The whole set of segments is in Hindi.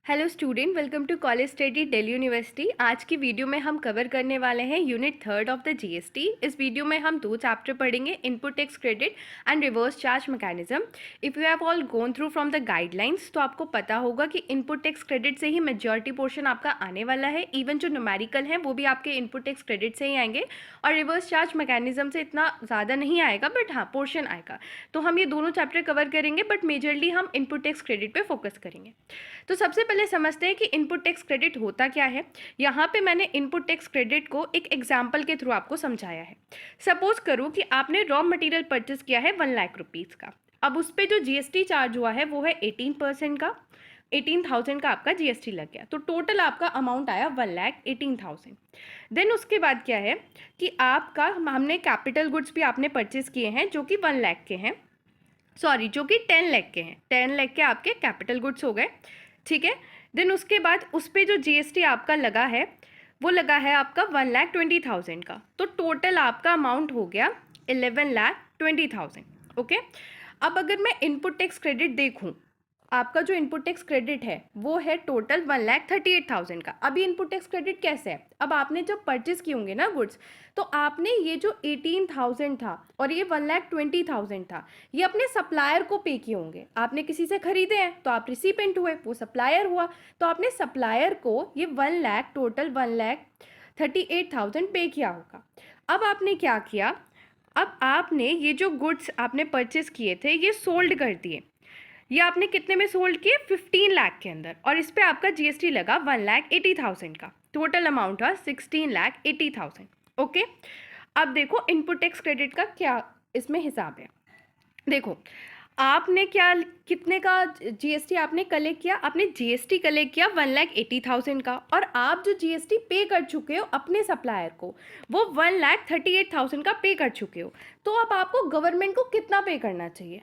Hello student, welcome to college study Delhi university. आज की वीडियो में हम कवर करने वाले हैं यूनिट 3 ऑफ द जीएसटी। इस वीडियो में हम दो चैप्टर पढ़ेंगे, input tax credit and reverse charge mechanism. If you have all gone through from the guidelines तो आपको पता होगा कि इनपुट टैक्स क्रेडिट से ही मेजॉरिटी पोर्शन आपका आने वाला है। इवन जो न्यूमेरिकल हैं वो भी आपके इनपुट टैक्स क्रेडिट से ही आएंगे और रिवर्स चार्ज मैकेनिज्म से इतना ज़्यादा नहीं आएगा, बट हाँ पोर्शन आएगा। तो हम ये दोनों चैप्टर कवर करेंगे, बट मेजरली हम इनपुट टैक्स क्रेडिट पे फोकस करेंगे। तो सबसे पहले समझते हैं कि इनपुट टैक्स क्रेडिट होता क्या है। यहाँ पे मैंने इनपुट टैक्स क्रेडिट को एक एग्जाम्पल के थ्रू आपको समझाया है। सपोज करो कि आपने रॉ मटेरियल परचेस किया है 1 लाख रुपीज़ का। अब उस पर जो जीएसटी चार्ज हुआ है वो है 18% का। 18,000 का आपका जीएसटी लग गया, तो टोटल आपका अमाउंट आया 1,18,000। देन उसके बाद क्या है कि आपका हमने कैपिटल गुड्स भी आपने परचेस किए हैं जो कि 1 लाख के हैं, सॉरी जो कि 10 लाख के हैं। 10 लाख के आपके कैपिटल गुड्स हो गए, ठीक है। देन उसके बाद उस पर जो जीएसटी आपका लगा है वो लगा है आपका 1,20,000 का, तो टोटल आपका अमाउंट हो गया 11,20,000। ओके, अब अगर मैं इनपुट टैक्स क्रेडिट देखूं, आपका जो इनपुट टैक्स क्रेडिट है वो है टोटल 1,38,000 का। अभी इनपुट टैक्स क्रेडिट कैसे है, अब आपने जब परचेस किए होंगे ना गुड्स, तो आपने ये जो 18,000 था और ये 1,20,000 था, ये अपने सप्लायर को पे किए होंगे। आपने किसी से खरीदे हैं तो आप रिसिपेंट हुए, वो सप्लायर हुआ, तो आपने सप्लायर को ये 1 लाख टोटल 1,38,000 पे किया होगा। अब आपने क्या किया, अब आपने ये जो गुड्स आपने परचेस किए थे ये सोल्ड कर दिए। ये आपने कितने में सोल्ड किए, 15 लाख के अंदर, और इस पे आपका जीएसटी लगा 1,80,000 का। टोटल अमाउंट था 16,80,000। ओके, अब देखो इनपुट टैक्स क्रेडिट का क्या इसमें हिसाब है। देखो आपने क्या, कितने का जीएसटी आपने कलेक्ट किया, आपने जीएसटी कलेक्ट किया 1,80,000 का, और आप जो जीएसटी पे कर चुके हो अपने सप्लायर को वो 1,38,000 का पे कर चुके हो। तो अब आपको गवर्नमेंट को कितना पे करना चाहिए,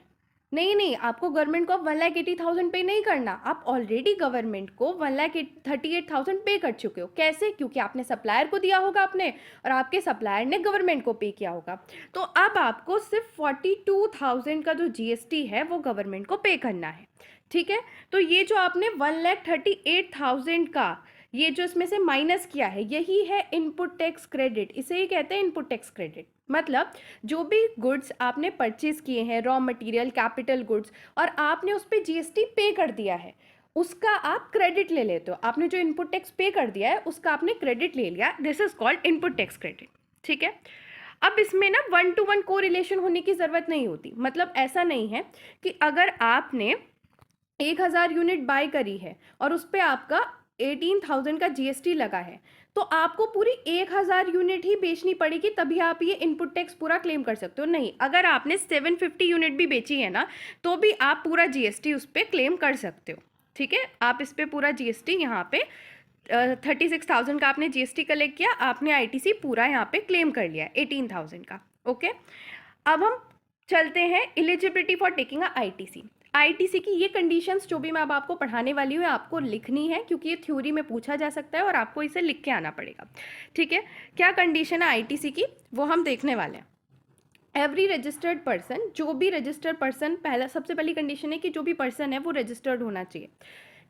नहीं, आपको गवर्नमेंट को 1,80,000 पे नहीं करना, आप ऑलरेडी गवर्नमेंट को 1,38,000 पे कर चुके हो। कैसे, क्योंकि आपने सप्लायर को दिया होगा अपने, और आपके सप्लायर ने गवर्नमेंट को पे किया होगा। तो अब आपको सिर्फ 42,000 का जो जीएसटी है वो गवर्नमेंट को पे करना है, ठीक है। तो ये जो आपने 1,38,000 का ये जो इसमें से माइनस किया है यही है इनपुट टैक्स क्रेडिट, इसे ही कहते हैं इनपुट टैक्स क्रेडिट। मतलब जो भी गुड्स आपने परचेज किए हैं, रॉ मटेरियल, कैपिटल गुड्स, और आपने उस पर जीएसटी पे कर दिया है, उसका आप क्रेडिट ले लेते हो। आपने जो इनपुट टैक्स पे कर दिया है उसका आपने क्रेडिट ले लिया, this is called input tax credit, ठीक है। अब इसमें ना 1 to 1 को रिलेशन होने की ज़रूरत नहीं होती। मतलब ऐसा नहीं है कि अगर आपने 1,000 यूनिट बाय करी है और उस पर आपका 18,000 का जीएसटी लगा है, तो आपको पूरी 1,000 यूनिट ही बेचनी पड़ेगी, तभी आप ये इनपुट टैक्स पूरा क्लेम कर सकते हो। नहीं, अगर आपने 750 यूनिट भी बेची है ना तो भी आप पूरा जीएसटी उस पर क्लेम कर सकते हो, ठीक है। आप इस पर पूरा जीएसटी यहाँ पे 36,000 का आपने जीएसटी कलेक्ट किया, आपने आईटीसी पूरा यहाँ पे क्लेम कर लिया 18,000 का। ओके, अब हम चलते हैं eligibility for taking a ITC. ITC की ये कंडीशंस जो भी मैं अब आपको पढ़ाने वाली हूँ आपको लिखनी है, क्योंकि ये थ्योरी में पूछा जा सकता है और आपको इसे लिख के आना पड़ेगा, ठीक है। क्या कंडीशन है आईटीसी की वो हम देखने वाले हैं। एवरी रजिस्टर्ड पर्सन, जो भी रजिस्टर्ड पर्सन, पहला सबसे पहली कंडीशन है कि जो भी पर्सन है वो रजिस्टर्ड होना चाहिए।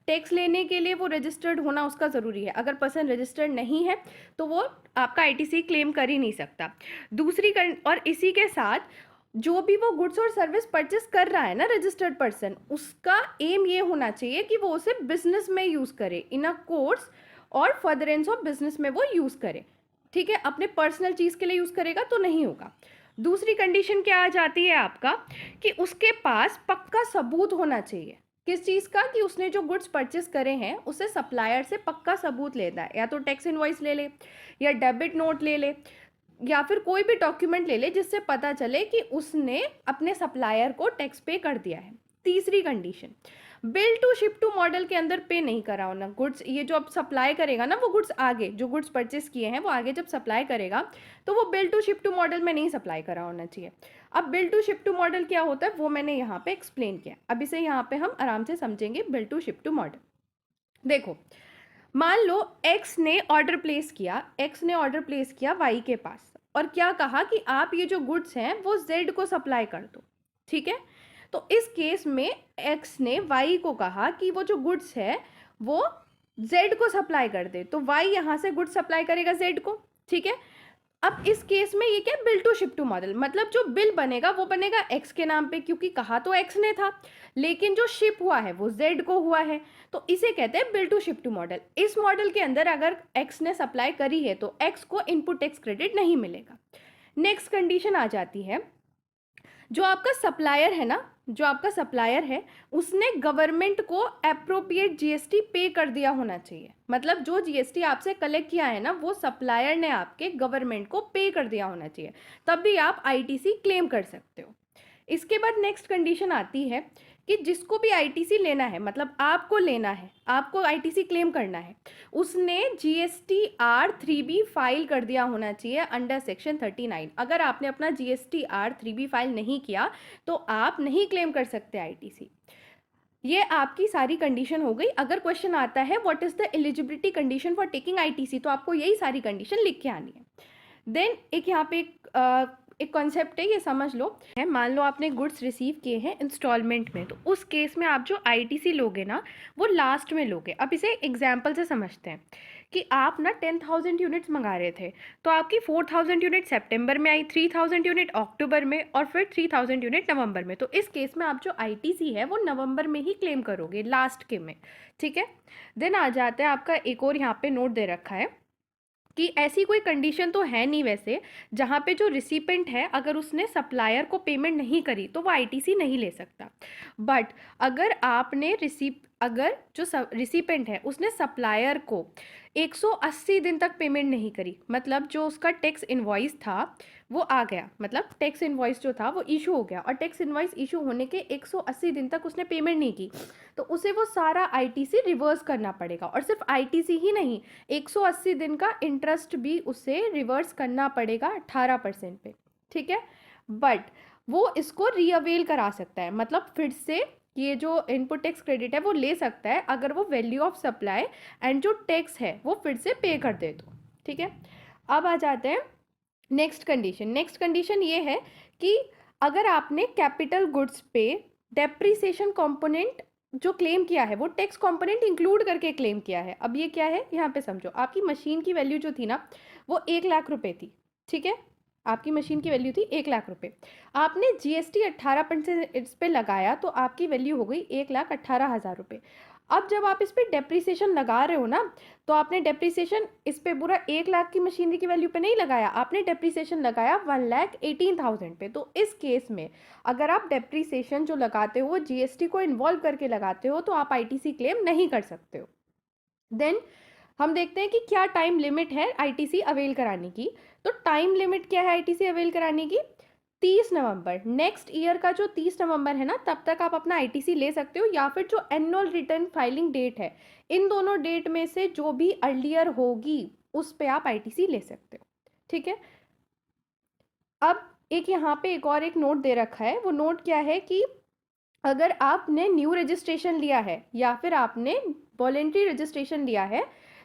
टैक्स लेने के लिए वो रजिस्टर्ड होना उसका ज़रूरी है। अगर पर्सन रजिस्टर्ड नहीं है तो वो आपका आईटीसी क्लेम कर ही नहीं सकता। दूसरी और इसी के साथ जो भी वो गुड्स और सर्विस परचेस कर रहा है ना रजिस्टर्ड पर्सन, उसका एम ये होना चाहिए कि वो उसे बिजनेस में यूज़ करे, इन अ कोर्स और फर्दरेंस ऑफ बिजनेस में वो यूज़ करे, ठीक है। अपने पर्सनल चीज़ के लिए यूज़ करेगा तो नहीं होगा। दूसरी कंडीशन क्या आ जाती है आपका कि उसके पास पक्का सबूत होना चाहिए। किस चीज़ का, कि उसने जो गुड्स परचेस करे हैं उसे सप्लायर से पक्का सबूत लेना है, या तो टैक्स इनवॉइस ले ले, या डेबिट नोट ले ले, या फिर कोई भी डॉक्यूमेंट ले ले जिससे पता चले कि उसने अपने सप्लायर को टैक्स पे कर दिया है। तीसरी condition, bill to ship to model के अंदर पे नहीं करा होना गुड्स। ये जो अब सप्लाई करेगा ना वो गुड्स, आगे जो गुड्स परचेस किए हैं वो आगे जब सप्लाई करेगा तो वो bill to ship to model में नहीं सप्लाई करा होना चाहिए। अब bill to ship to model क्या होता है वो मैंने यहाँ पे एक्सप्लेन किया, अब इसे यहाँ पे हम आराम से समझेंगे। Bill to ship to model देखो, मान लो एक्स ने ऑर्डर प्लेस किया वाई के पास, और क्या कहा कि आप ये जो गुड्स हैं वो जेड को सप्लाई कर दो, ठीक है। तो इस केस में एक्स ने वाई को कहा कि वो जो गुड्स है वो जेड को सप्लाई कर दे, तो वाई यहाँ से गुड्स सप्लाई करेगा जेड को, ठीक है। अब इस केस में ये क्या, bill to ship to model, मतलब जो बिल बनेगा वो बनेगा एक्स के नाम पे, क्योंकि कहा तो एक्स ने था लेकिन जो शिप हुआ है वो जेड को हुआ है, तो इसे कहते हैं bill to ship to model. इस मॉडल के अंदर अगर एक्स ने सप्लाई करी है तो एक्स को इनपुट टैक्स क्रेडिट नहीं मिलेगा। नेक्स्ट कंडीशन आ जाती है, जो आपका सप्लायर है ना, जो आपका सप्लायर है उसने गवर्नमेंट को अप्रोप्रिएट जीएसटी पे कर दिया होना चाहिए, मतलब जो जीएसटी आपसे कलेक्ट किया है ना वो सप्लायर ने आपके गवर्नमेंट को पे कर दिया होना चाहिए, तब भी आप आईटीसी क्लेम कर सकते हो। इसके बाद नेक्स्ट कंडीशन आती है कि जिसको भी आईटीसी लेना है, मतलब आपको लेना है, आपको आईटीसी क्लेम करना है, उसने GSTR-3B फाइल कर दिया होना चाहिए अंडर सेक्शन 39। अगर आपने अपना GSTR-3B फाइल नहीं किया तो आप नहीं क्लेम कर सकते आईटीसी। ये आपकी सारी कंडीशन हो गई। अगर क्वेश्चन आता है what is the eligibility condition for taking ITC, तो आपको यही सारी कंडीशन लिख के आनी है। देन एक यहाँ पे एक कॉन्सेप्ट है, ये समझ लो है, मान लो आपने गुड्स रिसीव किए हैं इंस्टॉलमेंट में, तो उस केस में आप जो आईटीसी लोगे ना वो लास्ट में लोगे। अब इसे एग्जाम्पल से समझते हैं कि आप ना 10,000 यूनिट्स मंगा रहे थे, तो आपकी 4,000 यूनिट सितंबर में आई, 3,000 यूनिट अक्टूबर में और फिर 3,000 यूनिट नवंबर में, तो इस केस में आप जो आईटीसी है वो नवंबर में ही क्लेम करोगे, लास्ट के में, ठीक है। देन आ जाता है आपका एक और यहाँ पे नोट दे रखा है कि ऐसी कोई कंडीशन तो है नहीं वैसे जहाँ पे जो रिसिपेंट है अगर उसने सप्लायर को पेमेंट नहीं करी तो वो आईटीसी नहीं ले सकता, बट अगर आपने अगर जो रिसिपेंट है उसने सप्लायर को 180 दिन तक पेमेंट नहीं करी, मतलब जो उसका टैक्स इनवॉइस था वो आ गया, मतलब टैक्स इनवॉइस जो था वो इशू हो गया और टैक्स इनवॉइस इशू होने के 180 दिन तक उसने पेमेंट नहीं की, तो उसे वो सारा आईटीसी रिवर्स करना पड़ेगा। और सिर्फ आईटीसी ही नहीं, 180 दिन का इंटरेस्ट भी उसे रिवर्स करना पड़ेगा 18% पे, ठीक है। बट वो इसको रीअवेल करा सकता है, मतलब फिर से ये जो इनपुट टैक्स क्रेडिट है वो ले सकता है अगर वो वैल्यू ऑफ सप्लाई एंड जो टैक्स है वो फिर से पे कर दे तो, ठीक है। अब आ जाते हैं नेक्स्ट कंडीशन। नेक्स्ट कंडीशन ये है कि अगर आपने कैपिटल गुड्स पे डेप्रीसिएशन कंपोनेंट जो क्लेम किया है वो टैक्स कंपोनेंट इंक्लूड करके क्लेम किया है। अब ये क्या है, यहाँ पे समझो, आपकी मशीन की वैल्यू जो थी ना वो 1,00,000 रुपये थी, ठीक है, आपकी मशीन की वैल्यू थी 1,00,000 रुपये, आपने जीएसटी 18% इस पर लगाया तो आपकी वैल्यू हो गई 1,18,000 रुपये। अब जब आप इस पर डेप्रीसिएशन लगा रहे हो ना, तो आपने डेप्रीसिएशन इस पे पूरा 1,00,000 की मशीनरी की वैल्यू पे नहीं लगाया, आपने डेप्रीसिएशन लगाया 1,18,000 पे। तो इस केस में अगर आप डेप्रीसिएशन जो लगाते हो वो जीएसटी को इन्वॉल्व करके लगाते हो तो आप आईटीसी क्लेम नहीं कर सकते हो। देन हम देखते हैं कि क्या टाइम लिमिट है आईटीसी अवेल कराने की। तो टाइम लिमिट क्या है आईटीसी अवेल कराने की, 30 नवंबर, नेक्स्ट ईयर का जो 30 नवंबर है ना तब तक आप अपना आईटीसी ले सकते हो, या फिर जो एनुअल रिटर्न फाइलिंग डेट है, इन दोनों डेट में से जो भी अर्लियर होगी उस पे आप आईटीसी ले सकते हो, ठीक है। अब एक यहाँ पे एक नोट दे रखा है, वो नोट क्या है कि अगर आपने न्यू रजिस्ट्रेशन लिया है या फिर आपने वॉलेंट्री रजिस्ट्रेशन लिया है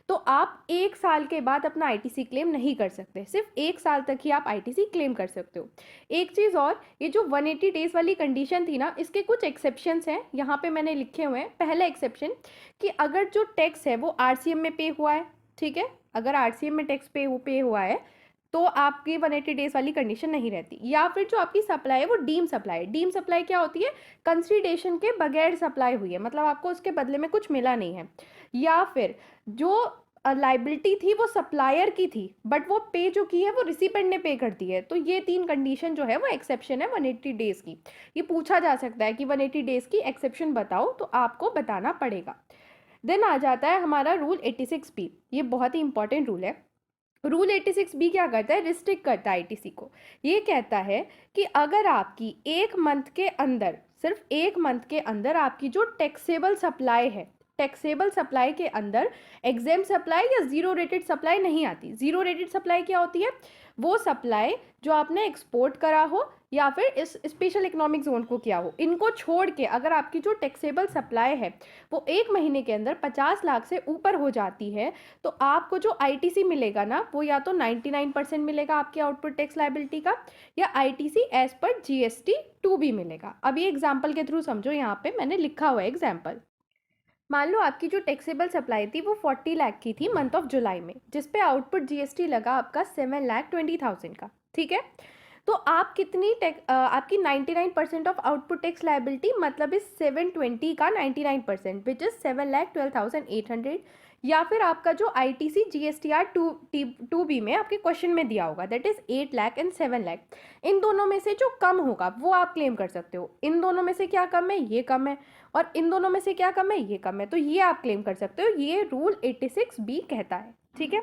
तो आप 1 साल के बाद अपना आईटीसी क्लेम नहीं कर सकते, सिर्फ 1 साल तक ही आप आईटीसी क्लेम कर सकते हो। एक चीज़ और, ये जो 180 डेज वाली कंडीशन थी ना इसके कुछ एक्सेप्शंस हैं, यहाँ पे मैंने लिखे हुए हैं। पहला एक्सेप्शन कि अगर जो टैक्स है वो आरसीएम में पे हुआ है, ठीक है, अगर आरसीएम में टैक्स पे हुआ है तो आपकी 180 डेज वाली कंडीशन नहीं रहती, या फिर जो आपकी सप्लाई है वो डीम सप्लाई। डीम सप्लाई क्या होती है, कंसिडरेशन के बगैर सप्लाई हुई है, मतलब आपको उसके बदले में कुछ मिला नहीं है, या फिर जो लाइबिलिटी थी वो सप्लायर की थी बट वो पे जो की है वो रिसिपेंट ने पे कर दी है। तो ये 3 कंडीशन जो है वो एक्सेप्शन है 180 डेज की। ये पूछा जा सकता है कि 180 डेज की एक्सेप्शन बताओ, तो आपको बताना पड़ेगा। देन आ जाता है हमारा रूल 86B, ये बहुत ही इंपॉर्टेंट रूल है। रूल 86B क्या करता है, रिस्ट्रिक्ट करता है आईटीसी को। ये कहता है कि अगर आपकी 1 मंथ के अंदर, सिर्फ 1 मंथ के अंदर आपकी जो टैक्सेबल सप्लाई है, टैक्सेबल सप्लाई के अंदर एग्जेम सप्लाई या जीरो रेटेड सप्लाई नहीं आती। जीरो रेटेड सप्लाई क्या होती है, वो सप्लाई जो आपने एक्सपोर्ट करा हो या फिर इस स्पेशल इकोनॉमिक जोन को किया हो, इनको छोड़ के अगर आपकी जो टैक्सेबल सप्लाई है वो 1 महीने के अंदर 50 लाख से ऊपर हो जाती है, तो आपको जो आईटीसी मिलेगा ना, वो या तो 99% मिलेगा आपके आउटपुट टैक्स लायबिलिटी का, या आईटीसी एज पर जीएसटी 2 भी मिलेगा। अब ये एग्जाम्पल के थ्रू समझो, यहाँ पे मैंने लिखा हुआ है एग्जाम्पल। मान लो आपकी जो टैक्सेबल सप्लाई थी वो 40 लाख की थी मंथ ऑफ जुलाई में, जिसपे आउटपुट जीएसटी लगा आपका 7,20,000 का, ठीक है। तो आप कितनी आपकी 99% ऑफ आउटपुट टैक्स लायबिलिटी मतलब इस 720 का 99% विच इज 7,12,800, या फिर आपका जो आईटीसी जीएसटीआर 2B में आपके क्वेश्चन में दिया होगा that is 8 lakh and 7 lakh. इन दोनों में से जो कम होगा वो आप क्लेम कर सकते हो। इन दोनों में से क्या कम है, ये कम है, और इन दोनों में से क्या कम है, ये कम है, तो ये आप क्लेम कर सकते हो। ये रूल 86B कहता है, ठीक है।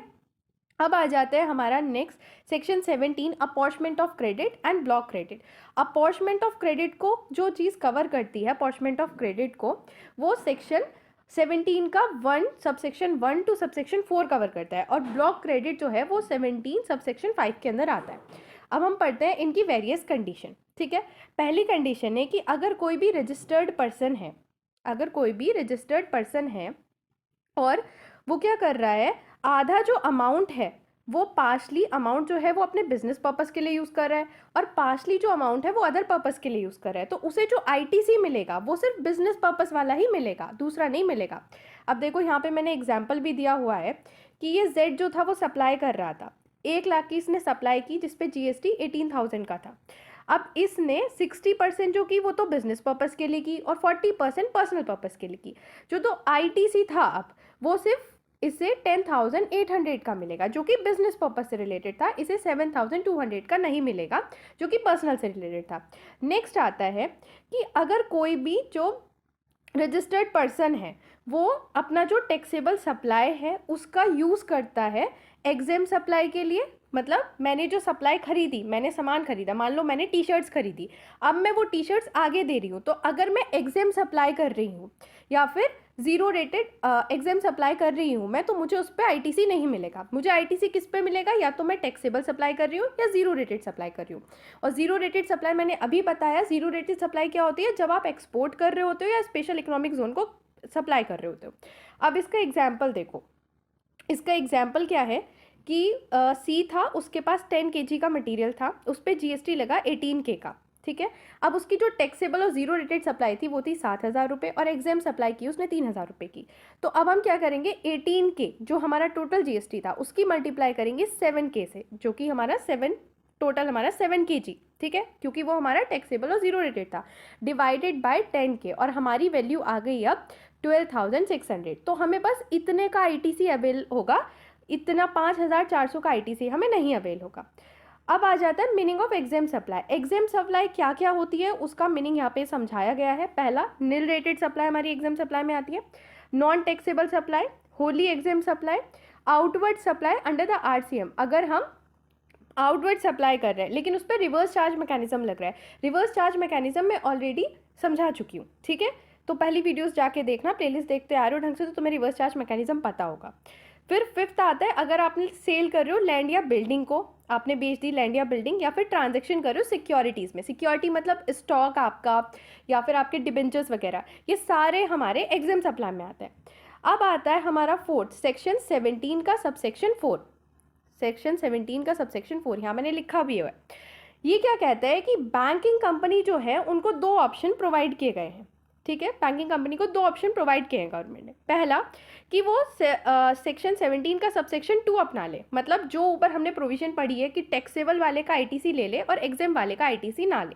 अब आ जाते हैं हमारा next section 17, apportionment of credit and block credit. Apportionment of credit को जो चीज़ कवर करती है, अपॉर्चमेंट ऑफ क्रेडिट को, वो सेक्शन 17 का 1 सबसेक्शन 1 टू सबसेक्शन 4 कवर करता है, और ब्लॉक क्रेडिट जो है वो 17 सबसेक्शन 5 के अंदर आता है। अब हम पढ़ते हैं इनकी वेरियस कंडीशन, ठीक है। पहली कंडीशन है कि अगर कोई भी रजिस्टर्ड पर्सन है, अगर कोई भी रजिस्टर्ड पर्सन है और वो क्या कर रहा है, आधा जो अमाउंट है वो पार्शली अमाउंट जो है वो अपने बिजनेस पर्पस के लिए यूज़ कर रहा है, और पार्शली जो अमाउंट है वो अदर पर्पस के लिए यूज़ कर रहा है, तो उसे जो आईटीसी मिलेगा वो सिर्फ बिजनेस पर्पस वाला ही मिलेगा, दूसरा नहीं मिलेगा। अब देखो यहाँ पे मैंने एग्जाम्पल भी दिया हुआ है कि ये जेड जो था वो सप्लाई कर रहा था, 1 लाख की इसने सप्लाई की जिसपे जीएसटी 18,000 का था। अब इसने 60% जो की वो तो बिजनेस पर्पस के लिए की, और 40% पर्सनल पर्पस के लिए की। जो तो आईटीसी था अब वो सिर्फ इसे 10,800 का मिलेगा जो कि बिजनेस पर्पस से रिलेटेड था, इसे 7,200 का नहीं मिलेगा जो कि पर्सनल से रिलेटेड था। नेक्स्ट आता है कि अगर कोई भी जो रजिस्टर्ड पर्सन है वो अपना जो टैक्सेबल सप्लाई है उसका यूज़ करता है एग्जेम सप्लाई के लिए, मतलब मैंने जो सप्लाई खरीदी, मैंने सामान खरीदा, मान लो मैंने टी शर्ट्स खरीदी, अब मैं वो टी शर्ट्स आगे दे रही हूँ, तो अगर मैं एग्जेम सप्लाई कर रही हूँ या फिर जीरो रेटेड एग्जाम सप्लाई कर रही हूँ मैं, तो मुझे उस पर आईटीसी नहीं मिलेगा। मुझे आईटीसी किस पे मिलेगा, या तो मैं टैक्सेबल सप्लाई कर रही हूँ या जीरो रेटेड सप्लाई कर रही हूँ। और जीरो रेटेड सप्लाई मैंने अभी बताया, जीरो रेटेड सप्लाई क्या होती है, जब आप एक्सपोर्ट कर रहे होते हो या स्पेशल इकोनॉमिक जोन को सप्लाई कर रहे होते हो। अब इसका एग्जाम्पल देखो, इसका एग्जाम्पल क्या है कि सी था, उसके पास 10 kg का मटेरियल था, उस पर जीएसटी लगा 18K का, ठीक है। अब उसकी जो टैक्सेबल और जीरो रेटेड सप्लाई थी वो थी 7,000 रुपये, और एग्जाम सप्लाई की उसने 3,000 रुपये की। तो अब हम क्या करेंगे, 18K जो हमारा टोटल जीएसटी था उसकी मल्टीप्लाई करेंगे 7K से, जो कि हमारा टोटल हमारा 7 kg, ठीक है, क्योंकि वो हमारा टैक्सेबल और जीरो रेटेड था, डिवाइडेड बाय 10K, और हमारी वैल्यू आ गई अब 12,600। तो हमें बस इतने का आईटीसी अवेल होगा, इतना 5,400 का आईटीसी हमें नहीं अवेल होगा। अब आ जाता है meaning of exempt supply. Exempt supply क्या क्या होती है उसका मीनिंग यहाँ पे समझाया गया है। पहला, निल रेटेड सप्लाई हमारी एग्जाम सप्लाई में आती है, non taxable supply, wholly exempt supply, outward supply under the RCM, अगर हम आउटवर्ड सप्लाई कर रहे हैं लेकिन उस पर रिवर्स चार्ज मैकेनिज्म लग रहा है। रिवर्स चार्ज मैकेनिज्म मैं ऑलरेडी समझा चुकी हूँ, ठीक है, तो पहली वीडियोस जाके देखना, प्लेलिस्ट देखते आ रहे हो ढंग से तो तुम्हें रिवर्स चार्ज मैकेनिज्म पता होगा। फिर फिफ्थ आता है, अगर आपने सेल कर रहे हो लैंड या बिल्डिंग को, आपने बेच दी लैंड या बिल्डिंग, या फिर ट्रांजैक्शन कर रहे हो सिक्योरिटीज़ में, सिक्योरिटी मतलब स्टॉक आपका या फिर आपके डिबेंचर्स वगैरह, ये सारे हमारे एग्जाम सप्लाई में आते हैं। अब आता है हमारा फोर्थ, सेक्शन 17 का सबसेक्शन 4, सेक्शन 17 का सबसेक्शन 4 यहाँ मैंने लिखा भी है। ये क्या कहता है कि बैंकिंग कंपनी जो है उनको 2 ऑप्शन प्रोवाइड किए गए हैं, ठीक है, बैंकिंग कंपनी को 2 ऑप्शन प्रोवाइड किए हैं गवर्नमेंट ने। पहला कि वो सेक्शन 17 का सबसेक्शन 2 अपना ले, मतलब जो ऊपर हमने प्रोविजन पढ़ी है कि टैक्सेबल वाले का आईटीसी ले ले और एग्जाम वाले का आईटीसी ना ले।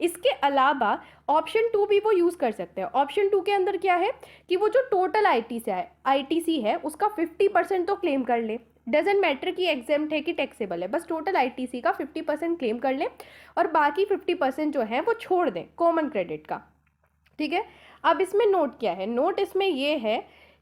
इसके अलावा ऑप्शन 2 भी वो यूज़ कर सकते हैं। ऑप्शन 2 के अंदर क्या है कि वो जो टोटल आईटीसी है उसका 50% तो क्लेम कर ले, डजेंट मैटर कि एग्जाम्प्ट है कि टैक्सेबल है, बस टोटल आईटीसी का 50% क्लेम कर लें और बाकी 50% जो है वो छोड़ दें कॉमन क्रेडिट का, ठीक है। अब इसमें नोट क्या है, नोट इसमें ये है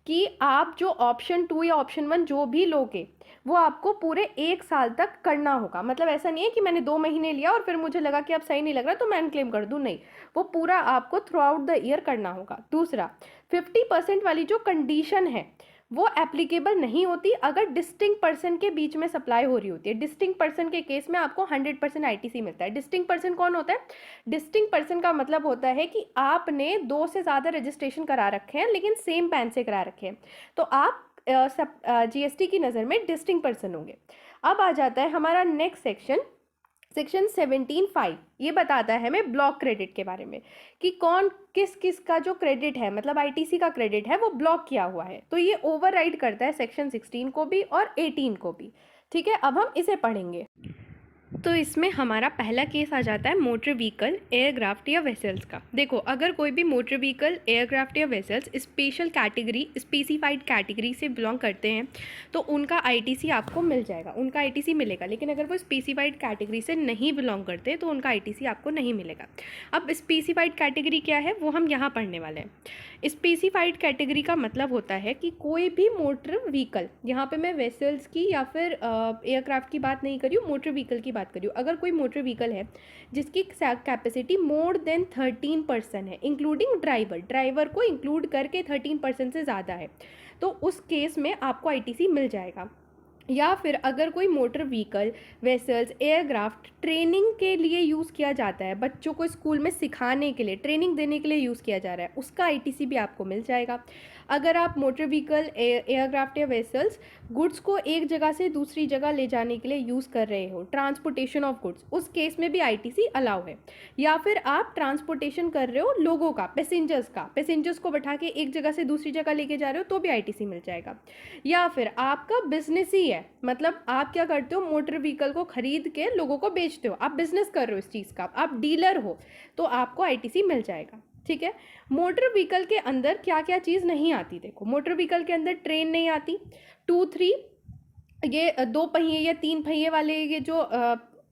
कि आप जो ऑप्शन 2 या ऑप्शन 1 जो भी लोगे वो आपको पूरे 1 साल तक करना होगा। मतलब ऐसा नहीं है कि मैंने 2 महीने लिया और फिर मुझे लगा कि अब सही नहीं लग रहा तो मैं अनक्लेम कर दूँ, नहीं, वो पूरा आपको थ्रू आउट द ईयर करना होगा। दूसरा, 50% वाली जो कंडीशन है वो एप्लीकेबल नहीं होती अगर डिस्टिंक्ट पर्सन के बीच में सप्लाई हो रही होती है। डिस्टिंक्ट पर्सन के केस में आपको 100% आईटीसी मिलता है। डिस्टिंक्ट पर्सन कौन होता है? डिस्टिंक्ट पर्सन का मतलब होता है कि आपने 2 से ज़्यादा रजिस्ट्रेशन करा रखे हैं लेकिन सेम पैन से करा रखे हैं, तो आप जीएसटी की नज़र में डिस्टिंक्ट पर्सन होंगे। अब आ जाता है हमारा नेक्स्ट सेक्शन, सेक्शन 17(5). ये बताता है हमें ब्लॉक क्रेडिट के बारे में कि कौन किस किस का जो क्रेडिट है, मतलब आईटीसी का क्रेडिट है, वो ब्लॉक किया हुआ है। तो ये ओवरराइड करता है सेक्शन 16 को भी और 18 को भी। ठीक है, अब हम इसे पढ़ेंगे। तो इसमें हमारा पहला केस आ जाता है मोटर व्हीकल, एयरक्राफ्ट या वेसल्स का। देखो, अगर कोई भी मोटर व्हीकल, एयरक्राफ्ट या vessels special category, specified category से बिलोंग करते हैं तो उनका आईटीसी आपको मिल जाएगा, उनका आईटीसी मिलेगा। लेकिन अगर वो स्पेसिफाइड कैटेगरी से नहीं बिलोंग करते तो उनका आईटीसी आपको नहीं मिलेगा। अब स्पेसिफाइड कैटेगरी क्या है वो हम यहाँ पढ़ने वाले हैं। स्पेसिफाइड कैटेगरी का मतलब होता है कि कोई भी मोटर व्हीकल, यहाँ पे मैं वेसल्स की या फिर एयरक्राफ्ट की बात नहीं करी हूँ, मोटर व्हीकल की बात करी हूँ। अगर कोई मोटर व्हीकल है जिसकी कैपेसिटी मोर देन 13% है, इंक्लूडिंग ड्राइवर, ड्राइवर को इंक्लूड करके 13% से ज़्यादा है, तो उस केस में आपको आईटीसी मिल जाएगा। या फिर अगर कोई motor vehicle, vessels, aircraft training के लिए यूज़ किया जाता है, बच्चों को स्कूल में सिखाने के लिए, ट्रेनिंग देने के लिए यूज़ किया जा रहा है, उसका आईटीसी भी आपको मिल जाएगा। अगर आप मोटर व्हीकल, एयरक्राफ्ट या वेसल्स गुड्स को एक जगह से दूसरी जगह ले जाने के लिए यूज़ कर रहे हो, ट्रांसपोर्टेशन ऑफ गुड्स, उस केस में भी आईटीसी अलाउ है। या फिर आप ट्रांसपोर्टेशन कर रहे हो लोगों का, पैसेंजर्स को बैठा के एक जगह से दूसरी जगह लेके जा रहे हो तो भी आईटीसी मिल जाएगा। या फिर आपका बिजनेस ही है, मतलब आप क्या करते हो, मोटर व्हीकल को खरीद के लोगों को बेचते हो, आप बिजनेस कर रहे हो इस चीज़ का, आप डीलर हो, तो आपको आईटीसी मिल जाएगा। ठीक है, मोटर व्हीकल के अंदर क्या क्या चीज़ नहीं आती? देखो, मोटर व्हीकल के अंदर ट्रेन नहीं आती, 2-3 ये 2 पहिए या 3 पहिए वाले ये जो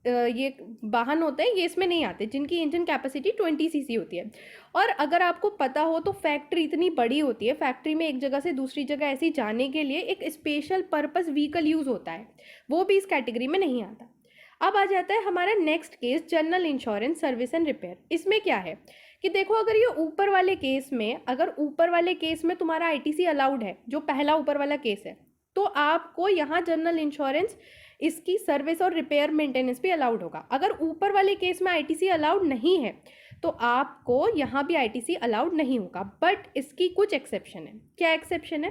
ये वाहन होते हैं, ये इसमें नहीं आते, जिनकी इंजन कैपेसिटी 20 सीसी होती है। और अगर आपको पता हो तो फैक्ट्री इतनी बड़ी होती है, फैक्ट्री में एक जगह से दूसरी जगह ऐसी जाने के लिए एक स्पेशल पर्पस व्हीकल यूज़ होता है, वो भी इस कैटेगरी में नहीं आता। अब आ जाता है हमारा next case, general insurance service and repair. इसमें क्या है कि देखो, अगर ये ऊपर वाले केस में, अगर ऊपर वाले केस में तुम्हारा आईटीसी अलाउड है, जो पहला ऊपर वाला केस है, तो आपको यहाँ जनरल इंश्योरेंस, इसकी सर्विस और रिपेयर मेंटेनेंस भी अलाउड होगा। अगर ऊपर वाले केस में आईटीसी अलाउड नहीं है तो आपको यहाँ भी आईटीसी अलाउड नहीं होगा। बट इसकी कुछ एक्सेप्शन है। क्या एक्सेप्शन है?